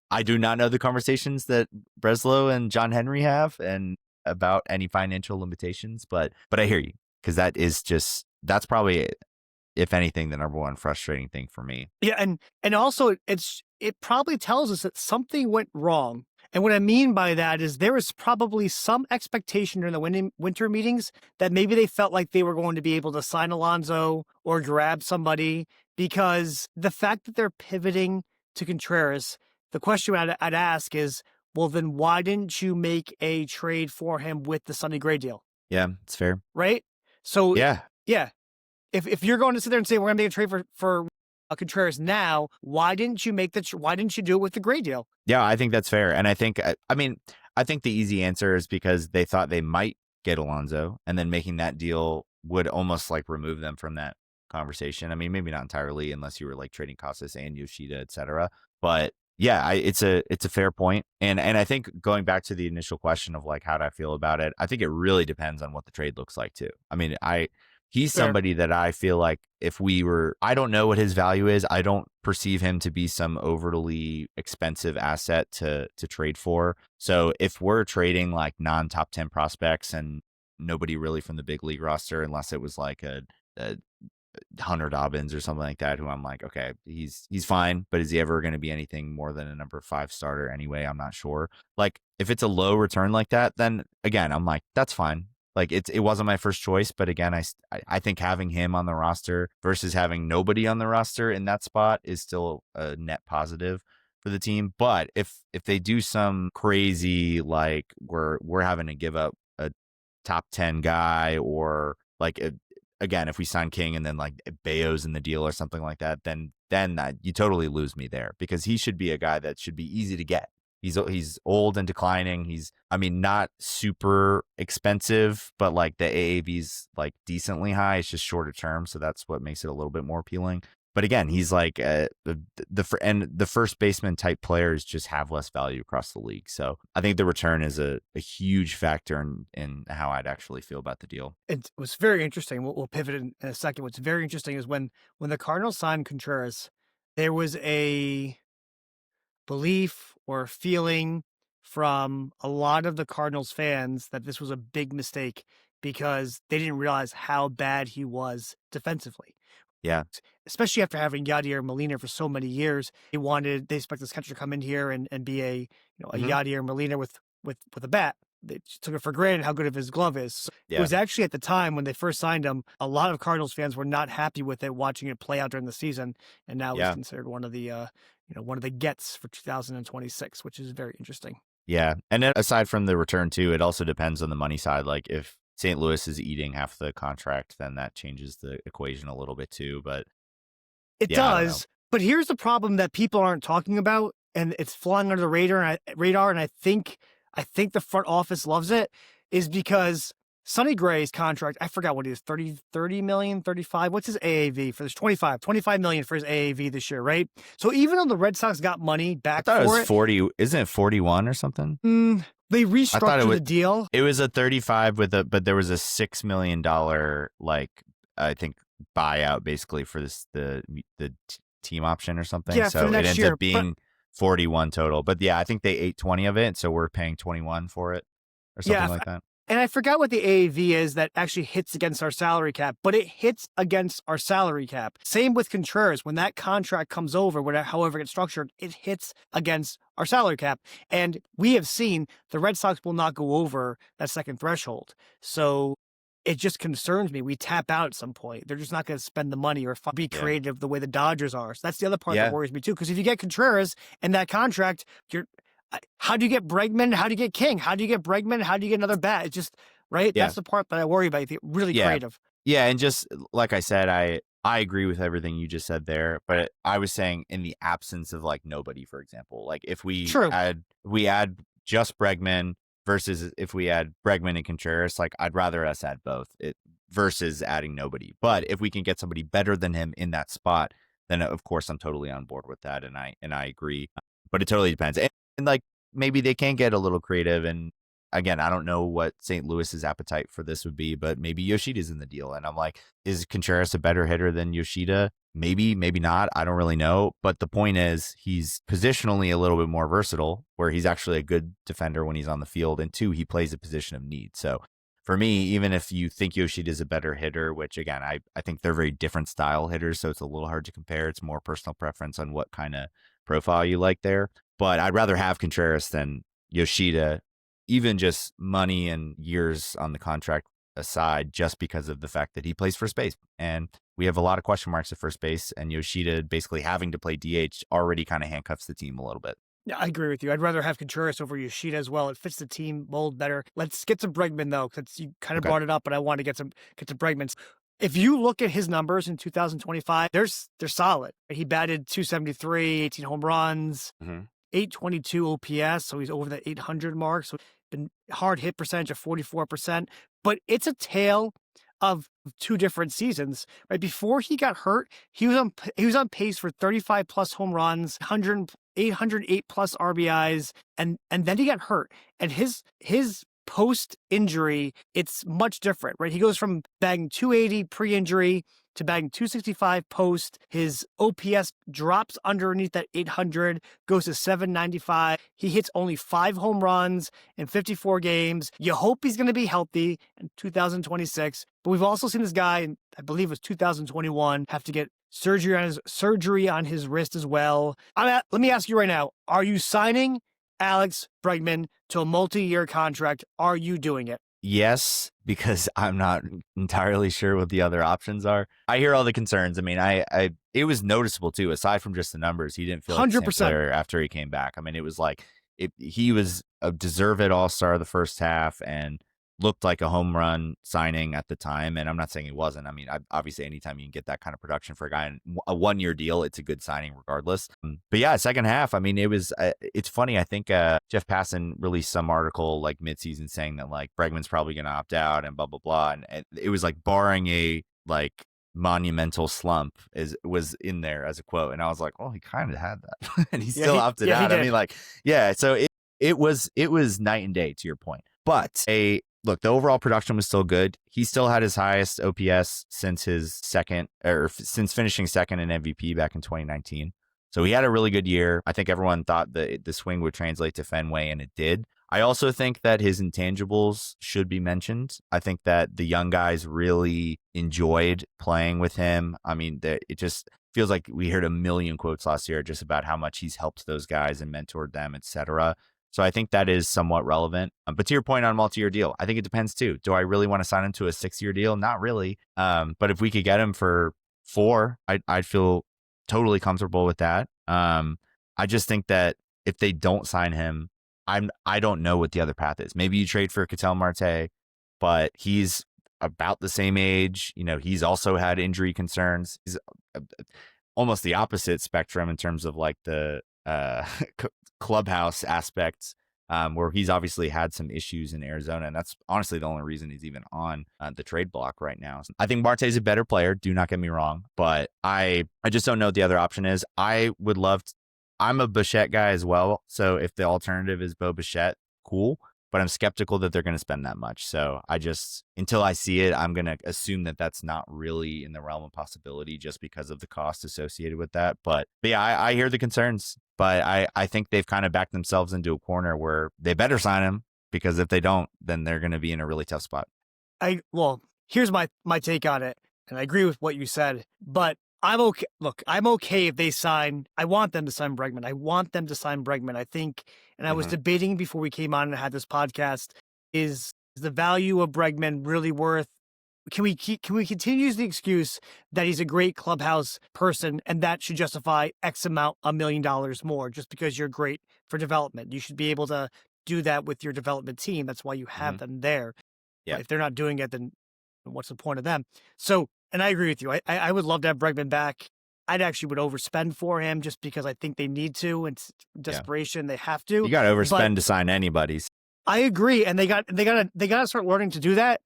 I do not know the conversations that Breslow and John Henry have and about any financial limitations, but I hear you, because that's probably, if anything, the number one frustrating thing for me. Yeah, and also it probably tells us that something went wrong. And what I mean by that is there was probably some expectation during the winter meetings that maybe they felt like they were going to be able to sign Alonso or grab somebody, because the fact that they're pivoting to Contreras, the question I'd ask is, well, then why didn't you make a trade for him with the Sonny Gray deal? Yeah, it's fair. Right? So yeah. If you're going to sit there and say we're going to make a trade for Contreras now, why didn't you do it with the Gray deal? Yeah, I think that's fair. And I think the easy answer is because they thought they might get Alonso, and then making that deal would almost like remove them from that conversation. I mean, maybe not entirely, unless you were like trading Casas and Yoshida, etc. But yeah, it's a fair point. And I think going back to the initial question of like, how do I feel about it? I think it really depends on what the trade looks like too. I mean, he's somebody that I feel like I don't know what his value is. I don't perceive him to be some overly expensive asset to trade for. So if we're trading like non-top 10 prospects and nobody really from the big league roster, unless it was like a Hunter Dobbins or something like that, who I'm like, okay, he's fine, but is he ever going to be anything more than a number 5 starter anyway? I'm not sure. Like if it's a low return like that, then again, I'm like, that's fine. Like it wasn't my first choice, but again, I think having him on the roster versus having nobody on the roster in that spot is still a net positive for the team. But if they do some crazy, like we're having to give up a top 10 guy, or like again, if we sign King and then like Bayo's in the deal or something like that, then that you totally lose me there, because he should be a guy that should be easy to get. He's old and declining. He's, I mean, not super expensive, but like the AAV's like decently high. It's just shorter term, so that's what makes it a little bit more appealing. But again, he's like the first baseman type players just have less value across the league. So I think the return is a huge factor in how I'd actually feel about the deal. It was very interesting. We'll pivot in a second. What's very interesting is when the Cardinals signed Contreras, there was a belief or feeling from a lot of the Cardinals fans that this was a big mistake because they didn't realize how bad he was defensively. Yeah. Especially after having Yadier Molina for so many years. They expect this catcher to come in here and be a Yadier Molina with a bat. They took it for granted how good of his glove is. So Yeah. It was actually at the time when they first signed him, a lot of Cardinals fans were not happy with it, watching it play out during the season, and now it's considered one of the gets for 2026, which is very interesting. Yeah. And then aside from the return too, it also depends on the money side. Like if St. Louis is eating half the contract, then that changes the equation a little bit too. But it does. But here's the problem that people aren't talking about, and it's flying under the radar. And I think the front office loves it, is because Sonny Gray's contract, I forgot what it is, 30 million, 35. What's his AAV for this? 25 million for his AAV this year, right? So even though the Red Sox got money back I thought for it was 40. Isn't it 41 or something? They restructured the deal. It was a 35 but there was a $6 million, like, I think, buyout basically for the team option or something. Yeah, so for the it next ends year, up being 41 total. But yeah, I think they ate 20 of it, so we're paying 21 for it or something like that. And I forgot what the AAV is that actually hits against our salary cap, but it hits against our salary cap. Same with Contreras. When that contract comes over, however it's structured, it hits against our salary cap. And we have seen the Red Sox will not go over that second threshold. So it just concerns me. We tap out at some point. They're just not going to spend the money or be creative the way the Dodgers are. So that's the other part that worries me too. Because if you get Contreras and that contract, how do you get Bregman? How do you get King? How do you get Bregman? How do you get another bat? It's just, right? Yeah. That's the part that I worry about. Really creative. Yeah, and just like I said, I agree with everything you just said there, but I was saying in the absence of like nobody, for example, like if we add just Bregman versus if we add Bregman and Contreras, like I'd rather us add both versus adding nobody. But if we can get somebody better than him in that spot, then of course I'm totally on board with that, and I agree. But it totally depends. And like maybe they can get a little creative. And again, I don't know what St. Louis's appetite for this would be, but maybe Yoshida's in the deal. And I'm like, is Contreras a better hitter than Yoshida? Maybe, maybe not. I don't really know. But the point is, he's positionally a little bit more versatile, where he's actually a good defender when he's on the field. And two, he plays a position of need. So for me, even if you think Yoshida's a better hitter, which again, I think they're very different style hitters, so it's a little hard to compare. It's more personal preference on what kind of profile you like there. But I'd rather have Contreras than Yoshida, even just money and years on the contract aside, just because of the fact that he plays first base. And we have a lot of question marks at first base, and Yoshida basically having to play DH already kind of handcuffs the team a little bit. Yeah, I agree with you. I'd rather have Contreras over Yoshida as well. It fits the team mold better. Let's get to Bregman, though, because you kind of brought it up, but I want to get to Bregman. If you look at his numbers in 2025, they're solid. He batted .273, 18 home runs, 822 OPS, so he's over the 800 mark. So been hard hit percentage of 44%. But it's a tale of two different seasons. Right before he got hurt, he was on pace for 35 plus home runs, 808 plus RBIs, and then he got hurt. And his post-injury, it's much different, right? He goes from bagging 280 pre-injury to bagging 265 post. His OPS drops underneath that 800, goes to 795. He hits only 5 home runs in 54 games. You hope he's going to be healthy in 2026. But we've also seen this guy, I believe it was 2021, have to get surgery on his wrist as well. Let me ask you right now, are you signing Alex Bregman to a multi-year contract? Are you doing it? yes, because I'm not entirely sure what the other options are. I hear all the concerns. I mean, it was noticeable too. Aside from just the numbers, he didn't feel like the same 100%. player after he came back. I mean, it was like he was a deserved All-Star the first half and looked like a home run signing at the time. And I'm not saying he wasn't. I mean, obviously, anytime you can get that kind of production for a guy in a 1-year deal, it's a good signing regardless. But yeah, second half, I mean, it was. It's funny. I think Jeff Passan released some article like midseason saying that like Bregman's probably going to opt out and blah blah blah, and it was like barring a like monumental slump was in there as a quote, and I was like, well, he kind of had that, and he still opted out. I mean, like, yeah, so it was night and day to your point, but look, the overall production was still good. He still had his highest OPS since since finishing second in MVP back in 2019. So he had a really good year. I think everyone thought the swing would translate to Fenway, and it did. I also think that his intangibles should be mentioned. I think that the young guys really enjoyed playing with him. I mean, it just feels like we heard a million quotes last year just about how much he's helped those guys and mentored them, etc. So I think that is somewhat relevant. But to your point on a multi-year deal, I think it depends too. Do I really want to sign him to a 6-year deal? Not really. But if we could get him for 4, I'd feel totally comfortable with that. I just think that if they don't sign him, I don't know what the other path is. Maybe you trade for Ketel Marte, but he's about the same age. You know, he's also had injury concerns. He's almost the opposite spectrum in terms of like the clubhouse aspects, where he's obviously had some issues in Arizona, and that's honestly the only reason he's even on the trade block right now. I think Marte's a better player, do not get me wrong, but I just don't know what the other option is. I'm a Bichette guy as well, so if the alternative is Bo Bichette, cool, but I'm skeptical that they're going to spend that much. So until I see it, I'm going to assume that that's not really in the realm of possibility just because of the cost associated with that. But yeah, I hear the concerns, but I think they've kind of backed themselves into a corner where they better sign him, because if they don't, then they're going to be in a really tough spot. Well, here's my take on it, and I agree with what you said, but I'm okay. Look, I'm okay if they sign. I want them to sign Bregman. I think, and I was debating before we came on and had this podcast, is the value of Bregman really worth? Can we continue to use the excuse that he's a great clubhouse person and that should justify X amount, $1 million more just because you're great for development? You should be able to do that with your development team. That's why you have them there. Yeah. But if they're not doing it, then what's the point of them? So, and I agree with you. I would love to have Bregman back. I'd actually would overspend for him just because I think they need to. It's desperation. They have to. You got to overspend to sign anybody's. I agree. And they got to start learning to do that.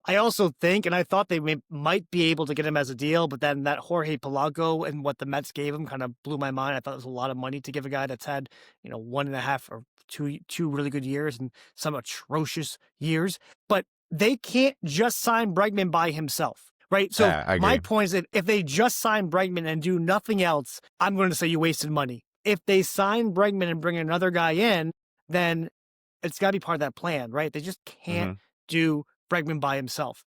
I also think, and I thought they might be able to get him as a deal, but then that Jorge Polanco and what the Mets gave him kind of blew my mind. I thought it was a lot of money to give a guy that's had, 1.5 or two really good years and some atrocious years. But they can't just sign Bregman by himself. Right. So my point is that if they just sign Bregman and do nothing else, I'm going to say you wasted money. If they sign Bregman and bring another guy in, then it's got to be part of that plan, right? They just can't do Bregman by himself.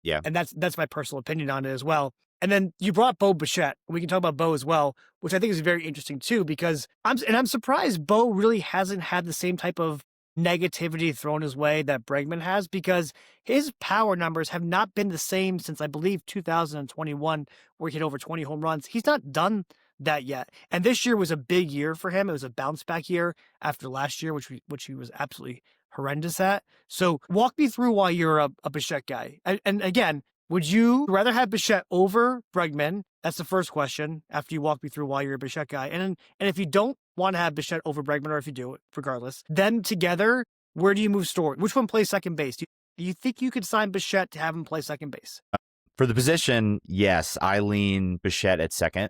Yeah. And that's my personal opinion on it as well. And then you brought Bo Bichette. We can talk about Bo as well, which I think is very interesting too, because I'm surprised Bo really hasn't had the same type of negativity thrown his way that Bregman has, because his power numbers have not been the same since I believe 2021, where he hit over 20 home runs. He's not done that yet. And this year was a big year for him. It was a bounce back year after last year, which he was absolutely horrendous at. So walk me through why you're a Bichette guy. And again, would you rather have Bichette over Bregman? That's the first question, after you walk me through why you're a Bichette guy. And if you don't want to have Bichette over Bregman, or if you do it, regardless, them together, where do you move Story? Which one plays second base? Do you think you could sign Bichette to have him play second base? For the position, yes, I lean Bichette at second.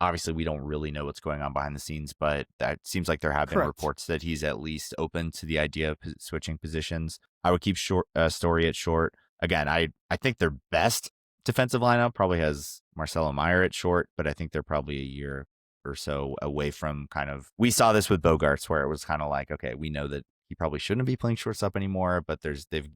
Obviously, we don't really know what's going on behind the scenes, but it seems like there have been reports that he's at least open to the idea of switching positions. I would keep Story at short. Again, I think their best defensive lineup probably has Marcelo Meyer at short, but I think they're probably a year or so away from we saw this with Bogarts, where it was kind of like, okay, we know that he probably shouldn't be playing shortstop anymore, but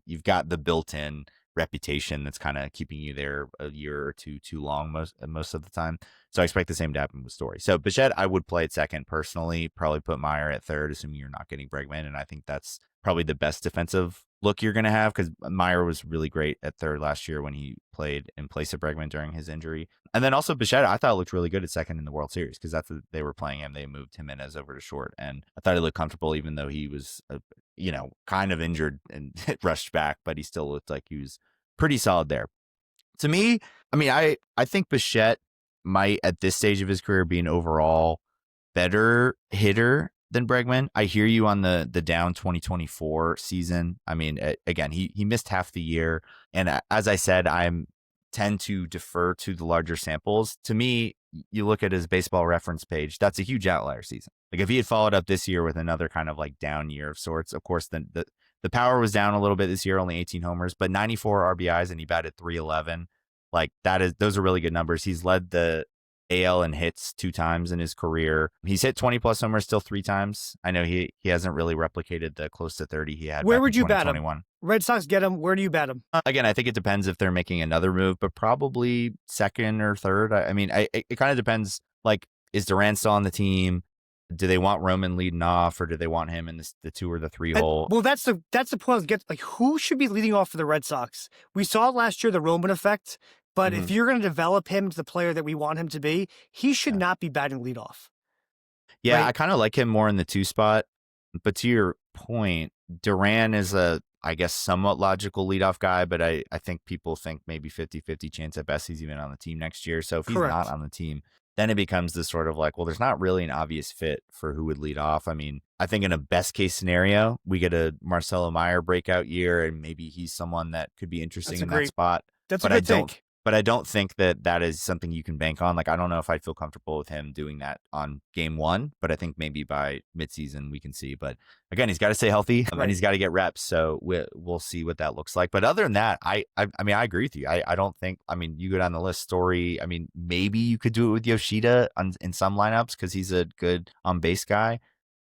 you've got the built-in reputation that's kind of keeping you there a year or two too long most of the time. So I expect the same to happen with Story. So Bichette, I would play at second personally, probably put Meyer at third, assuming you're not getting Bregman. And I think that's probably the best defensive look you're going to have, because Meyer was really great at third last year when he played in place of Bregman during his injury. And then also Bichette, I thought looked really good at second in the World Series, because they were playing him. They moved Jimenez over to short, and I thought he looked comfortable, even though he was, kind of injured and rushed back, but he still looked like he was pretty solid there. To me, I think Bichette might, at this stage of his career, be an overall better hitter than Bregman. I hear you on the down 2024 season. Again, he missed half the year, and as I said, tend to defer to the larger samples. To me, you look at his baseball reference page, that's a huge outlier season. Like, if he had followed up this year with another kind of like down year of sorts, of course, then the power was down a little bit this year, only 18 homers, but 94 RBIs, and he batted .311. Like, those are really good numbers. He's led the AL in hits 2 times in his career. He's hit 20 plus homers still 3 times. I know he hasn't really replicated the close to 30 he had. Where would you bat him? Red Sox get him. Where do you bat him? Again, I think it depends if they're making another move, but probably second or third. It kind of depends. Like, is Duran still on the team? Do they want Roman leading off, or do they want him in the 2 or the 3 hole? Well, that's the point. Like, who should be leading off for the Red Sox? We saw last year the Roman effect, but if you're going to develop him to the player that we want him to be, he should not be batting leadoff. Yeah, right? I kind of like him more in the 2 spot. But to your point, Duran is I guess, somewhat logical leadoff guy, but I think people think maybe 50-50 chance at best he's even on the team next year. So if he's not on the team, then it becomes this sort of like, well, there's not really an obvious fit for who would lead off. I think in a best case scenario, we get a Marcelo Meyer breakout year, and maybe he's someone that could be interesting in that spot. That's a good take. But I don't think that is something you can bank on. Like, I don't know if I'd feel comfortable with him doing that on game 1, but I think maybe by midseason we can see. But again, he's got to stay healthy, and he's got to get reps. So we'll see what that looks like. But other than that, I agree with you. I don't think, you go down the list, Story. Maybe you could do it with Yoshida in some lineups, because he's a good on base guy,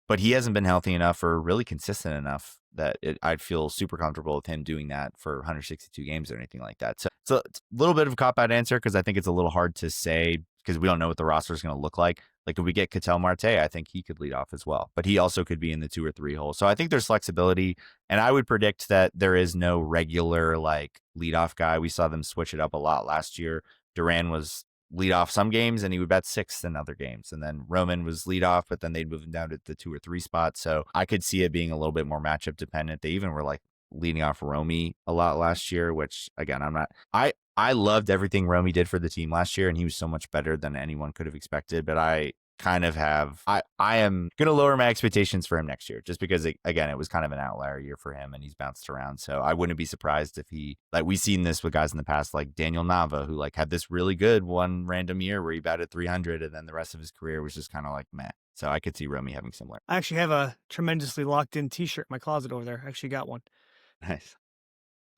but he hasn't been healthy enough or really consistent enough that I'd feel super comfortable with him doing that for 162 games or anything like that. So it's a little bit of a cop-out answer, because I think it's a little hard to say, because we don't know what the roster is going to look like. Like, if we get Ketel Marte, I think he could lead off as well, but he also could be in the 2 or 3 hole. So I think there's flexibility, and I would predict that there is no regular like leadoff guy. We saw them switch it up a lot last year. Duran was lead off some games, and he would bat 6th in other games. And then Roman was lead off, but then they'd move him down to the 2 or 3 spot. So I could see it being a little bit more matchup dependent. They even were like leading off Romy a lot last year, which again, I loved everything Romy did for the team last year, and he was so much better than anyone could have expected. But I kind of I am going to lower my expectations for him next year, just because it was kind of an outlier year for him, and he's bounced around. So I wouldn't be surprised if we've seen this with guys in the past, like Daniel Nava, who had this really good one random year where he batted 300, and then the rest of his career was just kind of like meh. So I could see Romy having similar. I actually have a tremendously locked in t-shirt in my closet over there. I actually got one. Nice.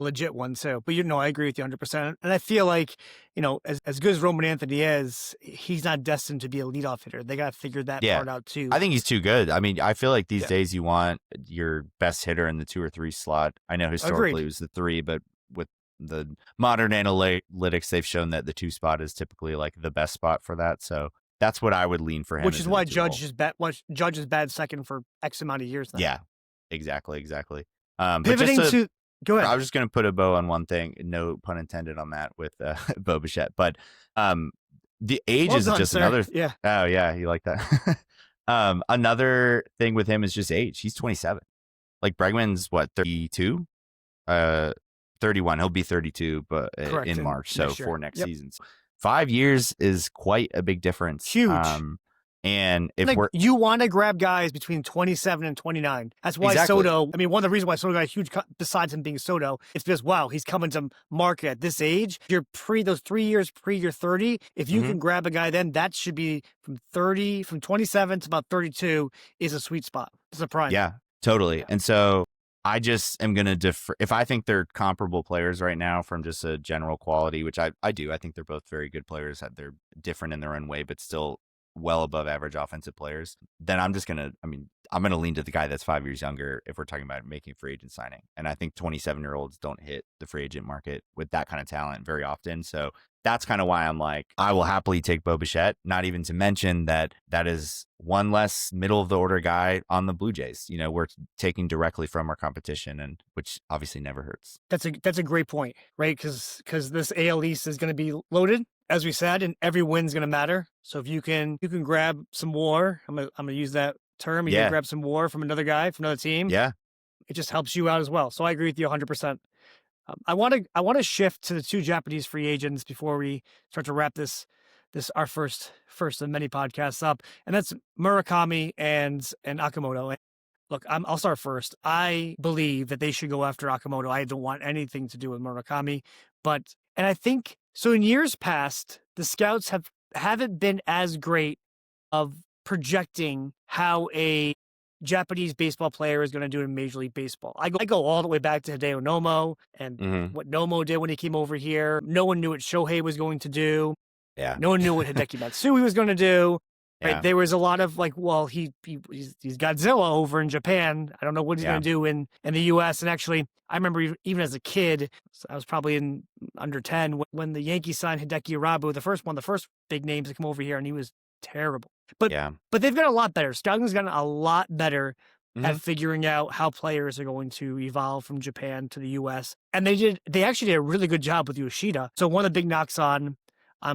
Legit one too. But I agree with you 100%. And I feel like, as good as Roman Anthony is, he's not destined to be a leadoff hitter. They got to figure that part out too. I think he's too good. I feel like these days you want your best hitter in the 2 or 3 slot. I know historically it was the 3, but with the modern analytics, they've shown that the 2 spot is typically like the best spot for that. So that's what I would lean for him. Which is why Judge is bad second for X amount of years now. Yeah, exactly. Pivoting go ahead. I was just going to put a bow on one thing, no pun intended on that, with Bo Bichette. But the age is just another. Yeah. Oh yeah, you like that. Another thing with him is just age. He's 27. Like, Bregman's 32, 31. He'll be 32, but in March. So for next season, 5 years is quite a big difference. Huge. And if you want to grab guys between 27 and 29. That's why Soto, one of the reasons why Soto got a huge cut, besides him being Soto, is because, wow, he's coming to market at this age. You're those 3 years pre your 30. If you can grab a guy then, that should be from 27 to about 32 is a sweet spot. It's a prime. Yeah, totally. Yeah. And so I just am going to defer. If I think they're comparable players right now from just a general quality, which I do, I think they're both very good players. They're different in their own way, but still well above average offensive players, then I'm just going to, I'm going to lean to the guy that's 5 years younger if we're talking about making free agent signing. And I think 27-year-olds don't hit the free agent market with that kind of talent very often. So that's kind of why I'm like, I will happily take Bichette, not even to mention that is one less middle of the order guy on the Blue Jays. You know, we're taking directly from our competition, and which obviously never hurts. That's a great point, right? Because this AL East is going to be loaded, as we said, and every win's going to matter. So if you can grab some WAR, I'm gonna use that term. You can grab some WAR from another guy, from another team. Yeah, it just helps you out as well. So I agree with you 100%. I want to shift to the two Japanese free agents before we start to wrap this our first of many podcasts up, and that's Murakami and Akimoto. And look, I'll start first. I believe that they should go after Okamoto. I don't want anything to do with Murakami, and I think so. In years past, the scouts haven't been as great of projecting how a Japanese baseball player is going to do in Major League Baseball. I go all the way back to Hideo Nomo and what Nomo did when he came over here. No one knew what Shohei was going to do. Yeah. No one knew what Hideki Matsui was going to do. Yeah. Right? There was a lot of like, well, he's Godzilla over in Japan. I don't know what he's going to do in the U.S. And actually, I remember even as a kid, I was probably in under 10 when the Yankees signed Hideki Irabu, the first big names to come over here, and he was terrible. But they've got a lot better. Scouting's gotten a lot better at figuring out how players are going to evolve from Japan to the U.S. And they actually did a really good job with Yoshida. So one of the big knocks on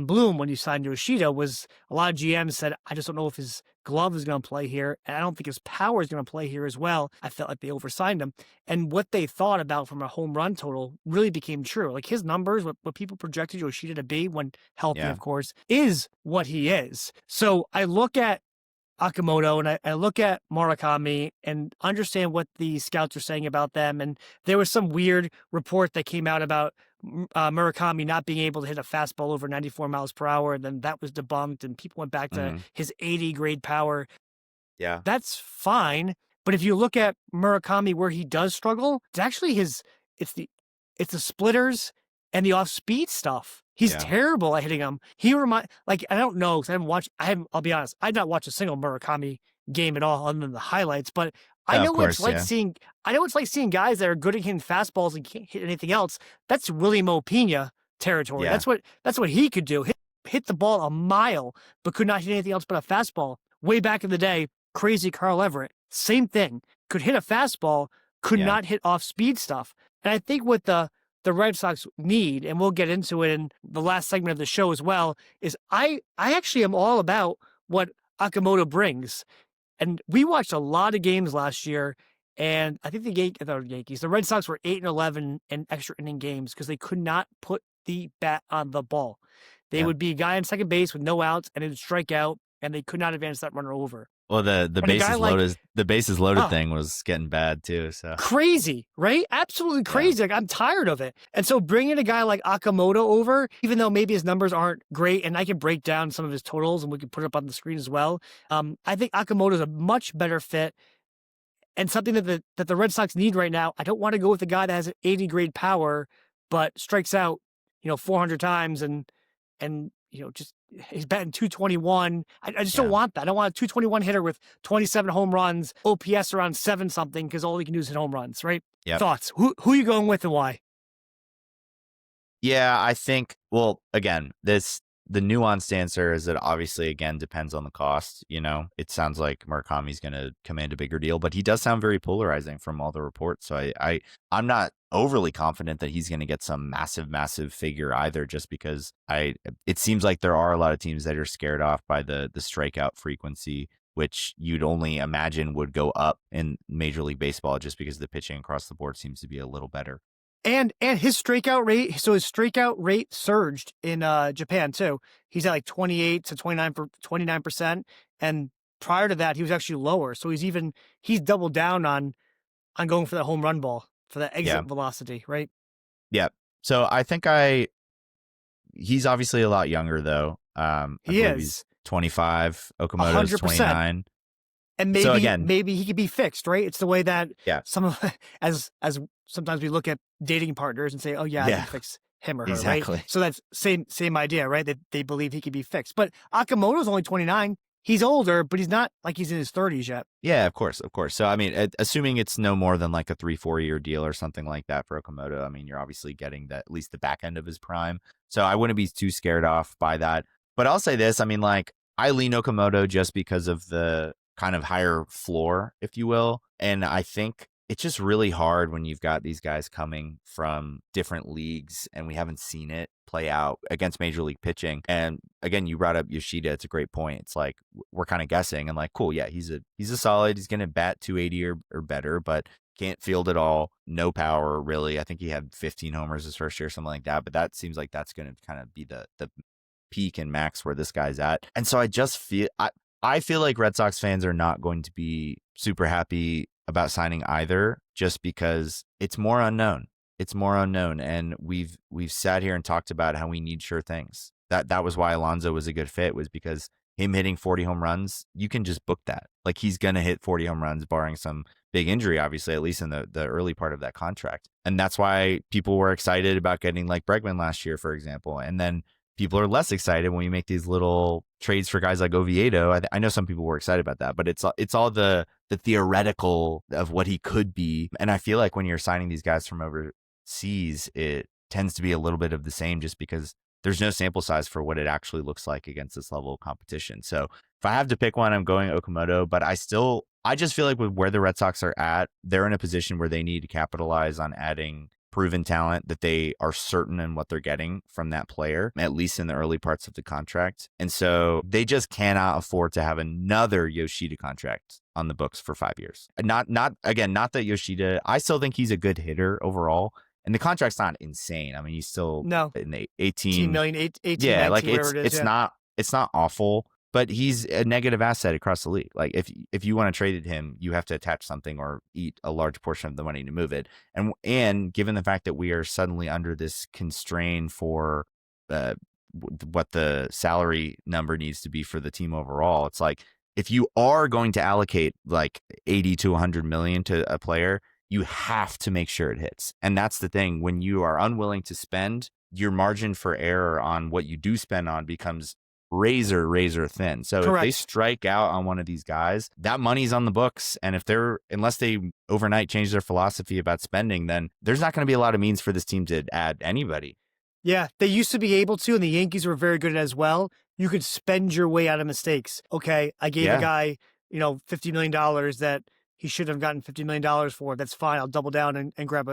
Bloom when he signed Yoshida was a lot of GMs said, I just don't know if his glove is going to play here, and I don't think his power is going to play here as well. I felt like they oversigned him. And what they thought about from a home run total really became true. Like his numbers, what people projected Yoshida to be when healthy, of course, is what he is. So I look at Akamoto and I look at Murakami and understand what the scouts are saying about them. And there was some weird report that came out about Murakami not being able to hit a fastball over 94 miles per hour. And then that was debunked and people went back to his 80 grade power. Yeah. That's fine. But if you look at Murakami where he does struggle, it's actually it's the splitters and the off speed stuff. He's terrible at hitting them. I don't know, because I'll be honest, I've not watched a single Murakami game at all other than the highlights, but I know what it's like seeing guys that are good at hitting fastballs and can't hit anything else. That's Willie Mo Pena territory. Yeah. That's what he could do. Hit the ball a mile, but could not hit anything else but a fastball. Way back in the day, crazy Carl Everett, same thing. Could hit a fastball, could not hit off speed stuff. And I think what the Red Sox need, and we'll get into it in the last segment of the show as well, is I actually am all about what Okamoto brings. And we watched a lot of games last year, and I think the Red Sox were 8-11 in extra inning games because they could not put the bat on the ball. They would be a guy on second base with no outs, and it would strike out, and they could not advance that runner over. Well, the bases loaded thing was getting bad too. So crazy, right? Absolutely crazy. Like I'm tired of it. And so bringing a guy like Okamoto over, even though maybe his numbers aren't great, and I can break down some of his totals and we can put it up on the screen as well. I think Okamoto is a much better fit and something that the Red Sox need right now. I don't want to go with a guy that has an 80 grade power, but strikes out, 400 times and just he's batting 221. I just don't want that. I don't want a 221 hitter with 27 home runs, OPS around 7 something, because all he can do is hit home runs, right? Yep. Thoughts? Who are you going with and why? Yeah, I think, well, again, the nuanced answer is that obviously, again, depends on the cost. It sounds like Murakami's going to command a bigger deal, but he does sound very polarizing from all the reports. So I'm not overly confident that he's going to get some massive figure either, just because it seems like there are a lot of teams that are scared off by the strikeout frequency, which you'd only imagine would go up in Major League Baseball just because the pitching across the board seems to be a little better. And his strikeout rate surged in Japan too. He's at like 28 to 29%. And prior to that, he was actually lower. So he's doubled down on going for that home run ball, for that exit velocity, right? Yeah. So I think he's obviously a lot younger though. He is. He's 25. Okamoto's 29. And maybe he could be fixed, right? It's the way that some of as sometimes we look at dating partners and say, oh I can fix him or her, exactly. Right? So that's same idea, right? That they believe he could be fixed. But Okamoto's only 29. he's older, but he's not like he's in his 30s yet. Yeah, of course. So, I mean, assuming it's no more than like a 3-4 year deal or something like that for Okamoto, I mean, you're obviously getting at least the back end of his prime. So I wouldn't be too scared off by that. But I'll say this, I mean, like, I lean Okamoto just because of the kind of higher floor, if you will. And I think it's just really hard when you've got these guys coming from different leagues and we haven't seen it play out against major league pitching. And again, you brought up Yoshida. It's a great point. It's like we're kind of guessing and like, cool, yeah, he's a solid. He's going to bat 280 or better, but can't field at all. No power, really. I think he had 15 homers his first year, something like that. But that seems like that's going to kind of be the peak and max where this guy's at. And so I just feel I feel like Red Sox fans are not going to be super happy about signing either, just because it's more unknown. It's more unknown. And we've sat here and talked about how we need sure things. That was why Alonso was a good fit, was because him hitting 40 home runs, you can just book that. Like, he's going to hit 40 home runs, barring some big injury, obviously, at least in the early part of that contract. And that's why people were excited about getting like Bregman last year, for example. And then people are less excited when we make these little trades for guys like Oviedo. I know some people were excited about that, but it's all the theoretical of what he could be. And I feel like when you're signing these guys from overseas, it tends to be a little bit of the same, just because there's no sample size for what it actually looks like against this level of competition. So if I have to pick one, I'm going Okamoto, but I just feel like with where the Red Sox are at, they're in a position where they need to capitalize on adding proven talent that they are certain in what they're getting from that player, at least in the early parts of the contract. And so they just cannot afford to have another Yoshida contract on the books for 5 years. Not that Yoshida, I still think he's a good hitter overall. And the contract's not insane. I mean, he's still in the 18 million, 18, yeah, 19, like whatever it is. it's not awful, but he's a negative asset across the league. Like, if you want to trade him, you have to attach something or eat a large portion of the money to move it. And given the fact that we are suddenly under this constraint for what the salary number needs to be for the team overall, it's like, if you are going to allocate like 80 to 100 million to a player, you have to make sure it hits. And that's the thing. When you are unwilling to spend, your margin for error on what you do spend on becomes razor thin. So Correct. If they strike out on one of these guys, that money's on the books. And unless they overnight change their philosophy about spending, then there's not going to be a lot of means for this team to add anybody. Yeah, they used to be able to, and the Yankees were very good at it as well. You could spend your way out of mistakes. Okay, I gave a guy, $50 million that he should have gotten $50 million for. That's fine. I'll double down and grab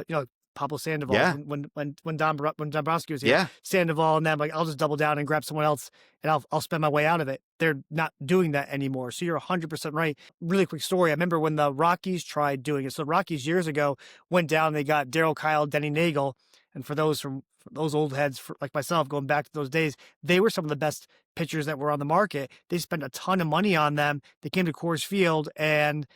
Pablo Sandoval. Yeah. When Dombrowski was here, Yeah. Sandoval, and then I'll just double down and grab someone else, and I'll spend my way out of it. They're not doing that anymore. So you're 100% right. Really quick story. I remember when the Rockies tried doing it. So the Rockies years ago went down. They got Darryl Kyle, Denny Nagel, and for those old heads like myself going back to those days, they were some of the best pitchers that were on the market. They spent a ton of money on them. They came to Coors Field and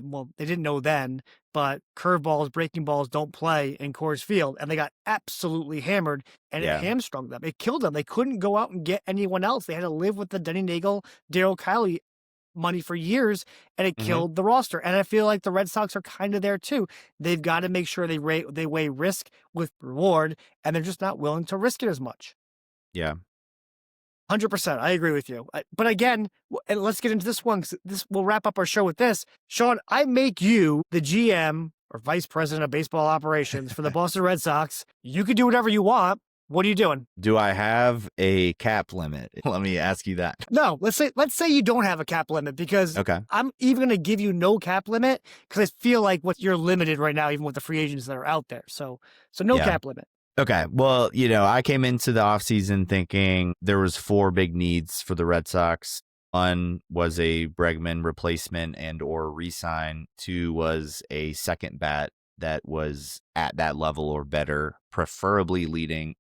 well, they didn't know then, but curveballs, breaking balls don't play in Coors Field. And they got absolutely hammered, and it hamstrung them. It killed them. They couldn't go out and get anyone else. They had to live with the Denny Nagel, Darryl Kiley money for years, and it killed the roster. And I feel like the Red Sox are kind of there too. They've got to make sure they weigh risk with reward, and they're just not willing to risk it as much. Yeah. 100%. I agree with you. But again, and let's get into this one. We'll wrap up our show with this. Sean, I make you the GM or vice president of baseball operations for the Boston Red Sox. You can do whatever you want. What are you doing? Do I have a cap limit? Let me ask you that. No, let's say you don't have a cap limit, because I'm even going to give you no cap limit, because I feel like you're limited right now, even with the free agents that are out there. So no cap limit. Okay. Well, I came into the offseason thinking there was 4 big needs for the Red Sox. 1 was a Bregman replacement and or re-sign. 2 was a second bat that was at that level or better, preferably leaning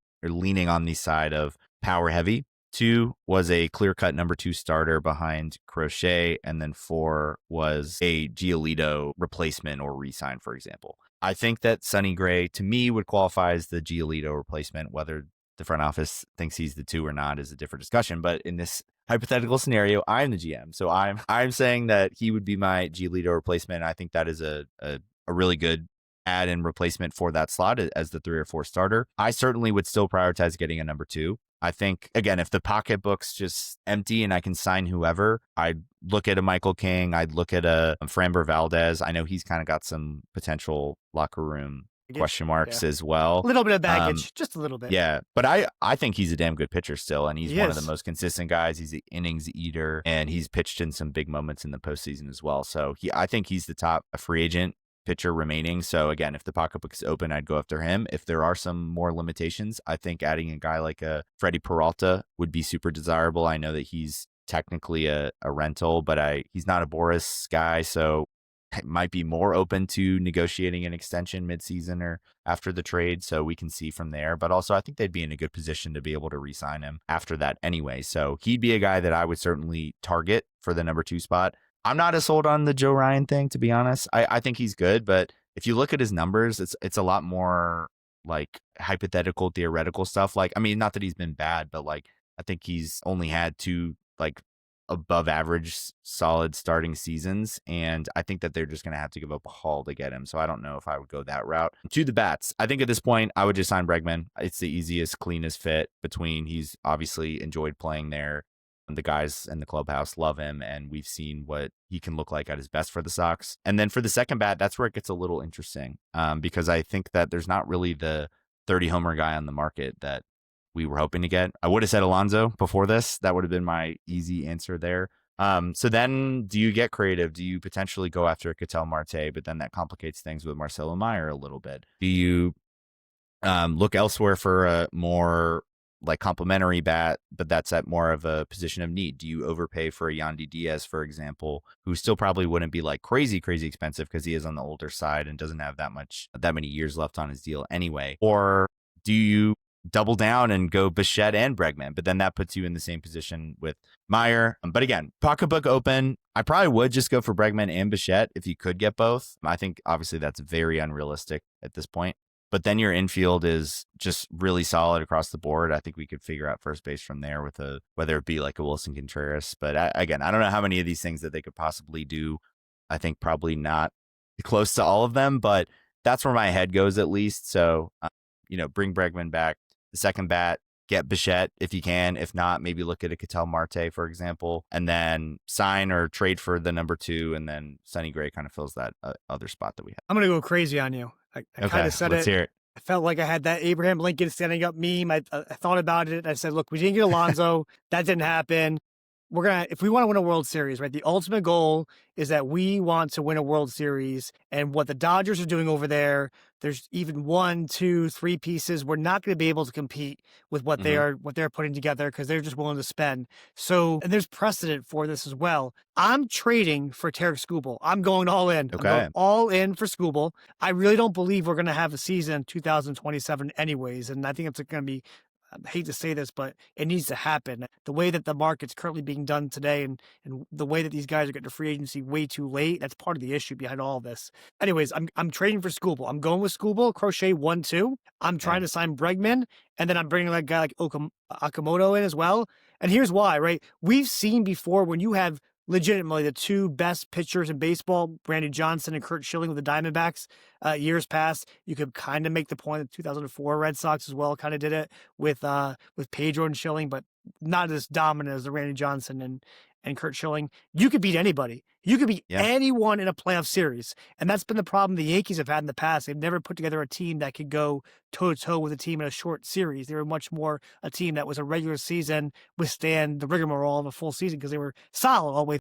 on the side of power heavy. 2 was a clear-cut number 2 starter behind Crochet, and then 4 was a Giolito replacement or re-sign, for example. I think that Sonny Gray, to me, would qualify as the Giolito replacement. Whether the front office thinks he's the 2 or not is a different discussion. But in this hypothetical scenario, I'm the GM, so I'm saying that he would be my Giolito replacement. I think that is a really good add and replacement for that slot as the 3 or 4 starter. I certainly would still prioritize getting a number 2. I think, again, if the pocketbook's just empty and I can sign whoever, I'd look at a Michael King. I'd look at a Framber Valdez. I know he's kind of got some potential locker room question marks as well. A little bit of baggage, just a little bit. Yeah, but I think he's a damn good pitcher still, and he's one of the is. most consistent guys. He's an innings eater, and he's pitched in some big moments in the postseason as well. So I think he's the top free agent pitcher remaining. So again, if the pocketbook is open, I'd go after him. If there are some more limitations, I think adding a guy like a Freddie Peralta would be super desirable. I know that he's technically a rental, but he's not a Boris guy, so might be more open to negotiating an extension midseason or after the trade, so we can see from there. But also, I think they'd be in a good position to be able to re-sign him after that anyway. So he'd be a guy that I would certainly target for the number 2 spot. I'm not as sold on the Joe Ryan thing, to be honest. I think he's good, but if you look at his numbers, it's a lot more like hypothetical, theoretical stuff. Like, I mean, not that he's been bad, but like I think he's only had 2 like above average solid starting seasons, and I think that they're just going to have to give up a haul to get him. So I don't know if I would go that route. To the bats, I think at this point I would just sign Bregman. It's the easiest, cleanest fit between. He's obviously enjoyed playing there. The guys in the clubhouse love him, and we've seen what he can look like at his best for the Sox. And then for the second bat, that's where it gets a little interesting, because I think that there's not really the 30 homer guy on the market that we were hoping to get. I would have said Alonso before this. That would have been my easy answer there. So then do you get creative? Do you potentially go after a Ketel Marte, but then that complicates things with Marcelo Meyer a little bit? Do you look elsewhere for a more like complementary bat, but that's at more of a position of need? Do you overpay for a Yandy Diaz, for example, who still probably wouldn't be like crazy expensive because he is on the older side and doesn't have that many years left on his deal anyway? Or do you double down and go Bichette and Bregman, but then that puts you in the same position with Meyer? But again, pocketbook open. I probably would just go for Bregman and Bichette if you could get both. I think obviously that's very unrealistic at this point. But then your infield is just really solid across the board. I think we could figure out first base from there with whether it be like a Wilson Contreras. But again, I don't know how many of these things that they could possibly do. I think probably not close to all of them, but that's where my head goes at least. So, bring Bregman back. The second bat, get Bichette if you can. If not, maybe look at a Ketel Marte, for example, and then sign or trade for the number 2, and then Sonny Gray kind of fills that other spot that we have. I'm going to go crazy on you. I kind of said let's hear it. I felt like I had that Abraham Lincoln standing up meme. I thought about it. I said, look, we didn't get Alonso. That didn't happen. If we want to win a World Series, right? The ultimate goal is that we want to win a World Series, and what the Dodgers are doing over there, there's even 1, 2, 3 pieces. We're not going to be able to compete with what they're putting together because they're just willing to spend. So, and there's precedent for this as well. I'm trading for Tarik Skubal. I'm going all in. Okay. I'm going all in for Skubal. I really don't believe we're going to have a season 2027 anyways, and I think it's going to be, I hate to say this, but it needs to happen. The way that the market's currently being done today and the way that these guys are getting to free agency way too late, that's part of the issue behind all of this. Anyways, I'm trading for Skubal. I'm going with Skubal, Crochet 1-2. I'm trying to sign Bregman, and then I'm bringing a guy like Okamoto in as well. And here's why, right? We've seen before when you have legitimately the 2 best pitchers in baseball, Brandon Johnson and Curt Schilling with the Diamondbacks, years past. You could kind of make the point that 2004 Red Sox as well kind of did it with Pedro and Schilling, but not as dominant as the Randy Johnson and Curt Schilling. You could beat anybody. You could beat anyone in a playoff series. And that's been the problem the Yankees have had in the past. They've never put together a team that could go toe-to-toe with a team in a short series. They were much more a team that was a regular season, withstand the rigmarole of a full season because they were solid all the way.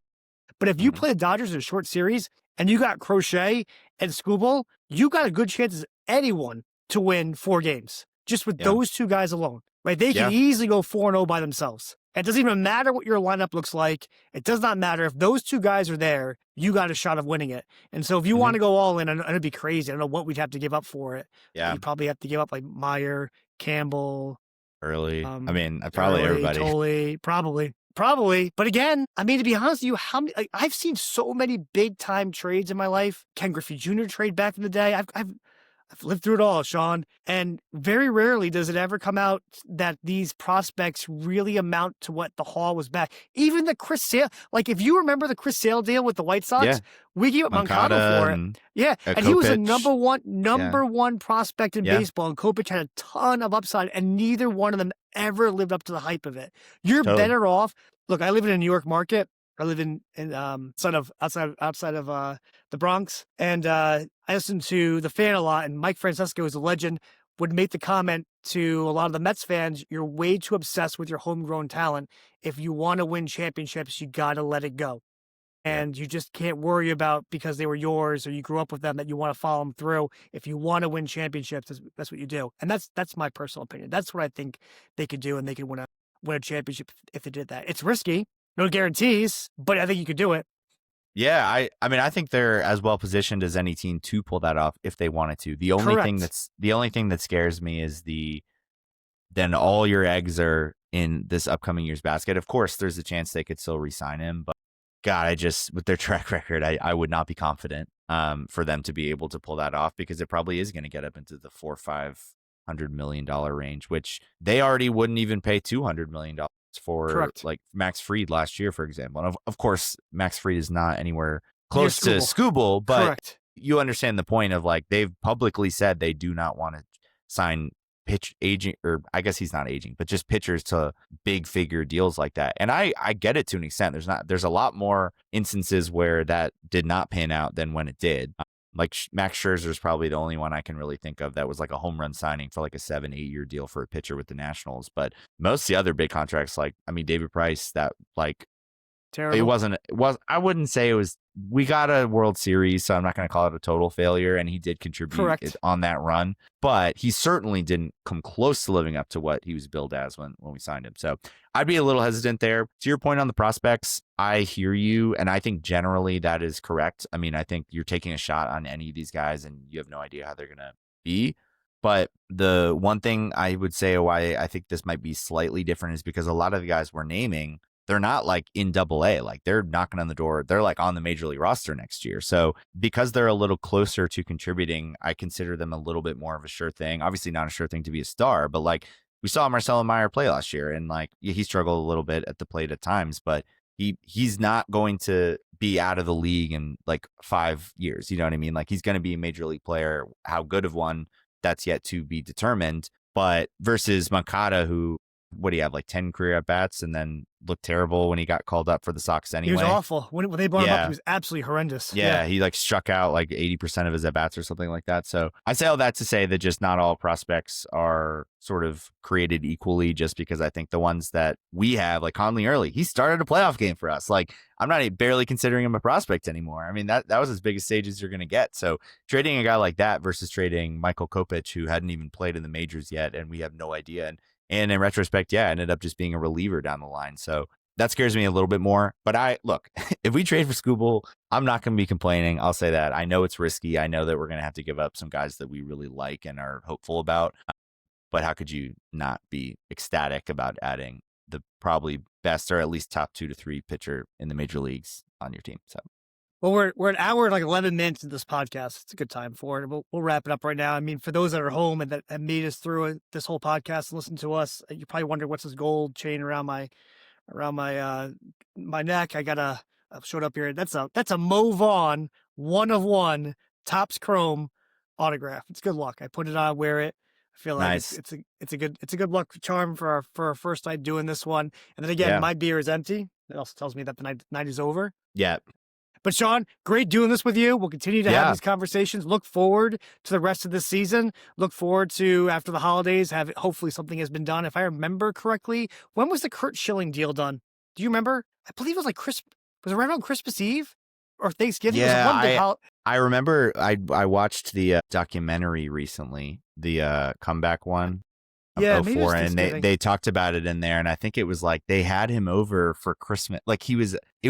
But if you play the Dodgers in a short series and you got Crochet and Skubal, you got a good chance as anyone to win 4 games just with those 2 guys alone. Right? They can easily go 4-0 by themselves. It doesn't even matter what your lineup looks like. It does not matter. If those 2 guys are there, you got a shot of winning it. And so if you want to go all in, and it'd be crazy. I don't know what we'd have to give up for it. Yeah. You'd probably have to give up like Meyer, Campbell. Probably everybody. Totally, probably. But again, I mean, to be honest with you, I've seen so many big time trades in my life. Ken Griffey Jr. trade back in the day. I've lived through it all, Sean. And very rarely does it ever come out that these prospects really amount to what the haul was back. Even the Chris Sale, like if you remember the Chris Sale deal with the White Sox, we gave up Moncada for it. And he was a number one prospect in baseball, and Kopech had a ton of upside, and neither one of them ever lived up to the hype of it. You're Totally. better off. Look, I live in a New York market. I live in outside of the Bronx, and I listen to the Fan a lot. And Mike Francesco is a legend. Would make the comment to a lot of the Mets fans: you're way too obsessed with your homegrown talent. If you want to win championships, you got to let it go. And you just can't worry about because they were yours or you grew up with them that you want to follow them through. If you want to win championships, that's what you do. And that's my personal opinion. That's what I think they could do, and they could win a championship if they did that. It's risky, no guarantees, but I think you could do it. Yeah, I mean, I think they're as well positioned as any team to pull that off if they wanted to. The only thing that scares me is then all your eggs are in this upcoming year's basket. Of course, there's a chance they could still re-sign him, but God, with their track record, I would not be confident for them to be able to pull that off, because it probably is going to get up into the $400 or $500 million range, which they already wouldn't even pay $200 million for. Correct. Like Max Fried last year, for example. And of course, Max Fried is not anywhere close Near to Skubal, but Correct. you understand the point of, like, they've publicly said they do not want to sign aging, or I guess he's not aging, but just pitchers to big figure deals like that. And I get it to an extent. There's a lot more instances where that did not pan out than when it did. Like Max Scherzer is probably the only one I can really think of that was like a home run signing for like a 7-8 year deal for a pitcher with the Nationals. But most of the other big contracts, like, I mean, David Price, that, like, Terrible. I wouldn't say it was. We got a World Series, so I'm not going to call it a total failure, and he did contribute Correct. on that run, but he certainly didn't come close to living up to what he was billed as when we signed him. So I'd be a little hesitant there. To your point on the prospects, I hear you, and I think generally that is correct. I mean, I think you're taking a shot on any of these guys, and you have no idea how they're going to be. But the one thing I would say why I think this might be slightly different is because a lot of the guys we're naming, they're not like in AA, like they're knocking on the door. They're like on the major league roster next year. So because they're a little closer to contributing, I consider them a little bit more of a sure thing. Obviously not a sure thing to be a star, but like we saw Marcelo Meyer play last year, and like he struggled a little bit at the plate at times, but he's not going to be out of the league in like 5 years. You know what I mean? Like he's going to be a major league player. How good of one, that's yet to be determined. But versus Moncada, who, what do you have, like 10 career at bats, and then looked terrible when he got called up for the Sox anyway. He was awful. When they brought him up, he was absolutely horrendous. Yeah, he like struck out like 80% of his at bats or something like that. So I say all that to say that just not all prospects are sort of created equally, just because I think the ones that we have, like Conley Early, he started a playoff game for us. Like I'm not barely considering him a prospect anymore. I mean, that was as big a stage as you're going to get. So trading a guy like that versus trading Michael Kopech, who hadn't even played in the majors yet, and we have no idea. And in retrospect, ended up just being a reliever down the line. So that scares me a little bit more. But look, if we trade for Skubal, I'm not going to be complaining. I'll say that. I know it's risky. I know that we're going to have to give up some guys that we really like and are hopeful about. But how could you not be ecstatic about adding the probably best, or at least top 2 to 3 pitcher in the major leagues on your team? So. Well, we're an hour and like 11 minutes into this podcast. It's a good time for it. We'll wrap it up right now. I mean, for those that are home and that have made us through this whole podcast and listen to us, you probably wonder what's this gold chain around my neck. I've showed up here. That's a Mo Vaughn 1 of 1 Topps Chrome autograph. It's good luck. I put it on, wear it. I feel like nice. it's a good luck charm for our first night doing this one. And then again, my beer is empty. That also tells me that the night is over. Yeah. But Sean, great doing this with you. We'll continue to have these conversations. Look forward to the rest of the season. Look forward to, after the holidays, hopefully something has been done. If I remember correctly, when was the Kurt Schilling deal done? Do you remember? I believe it was like was it right around Christmas Eve or Thanksgiving? Yeah, I remember I watched the documentary recently, the comeback one. Yeah, 04, and they talked about it in there, and I think it was like they had him over for Christmas. Like it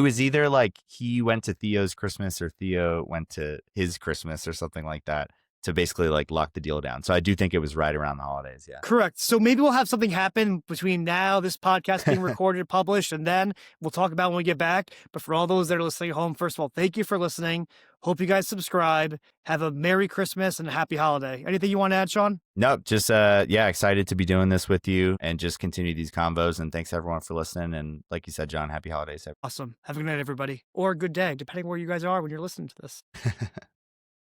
was either like he went to Theo's Christmas or Theo went to his Christmas or something like that to basically like lock the deal down. So I do think it was right around the holidays. Yeah, correct. So maybe we'll have something happen between now, this podcast being recorded, published, and then we'll talk about when we get back. But for all those that are listening at home, first of all, thank you for listening. Hope you guys subscribe. Have a Merry Christmas and a Happy Holiday. Anything you want to add, Sean? Nope. Just excited to be doing this with you and just continue these combos. And thanks everyone for listening. And like you said, John, Happy Holidays. Awesome. Have a good night, everybody, or a good day, depending where you guys are when you're listening to this.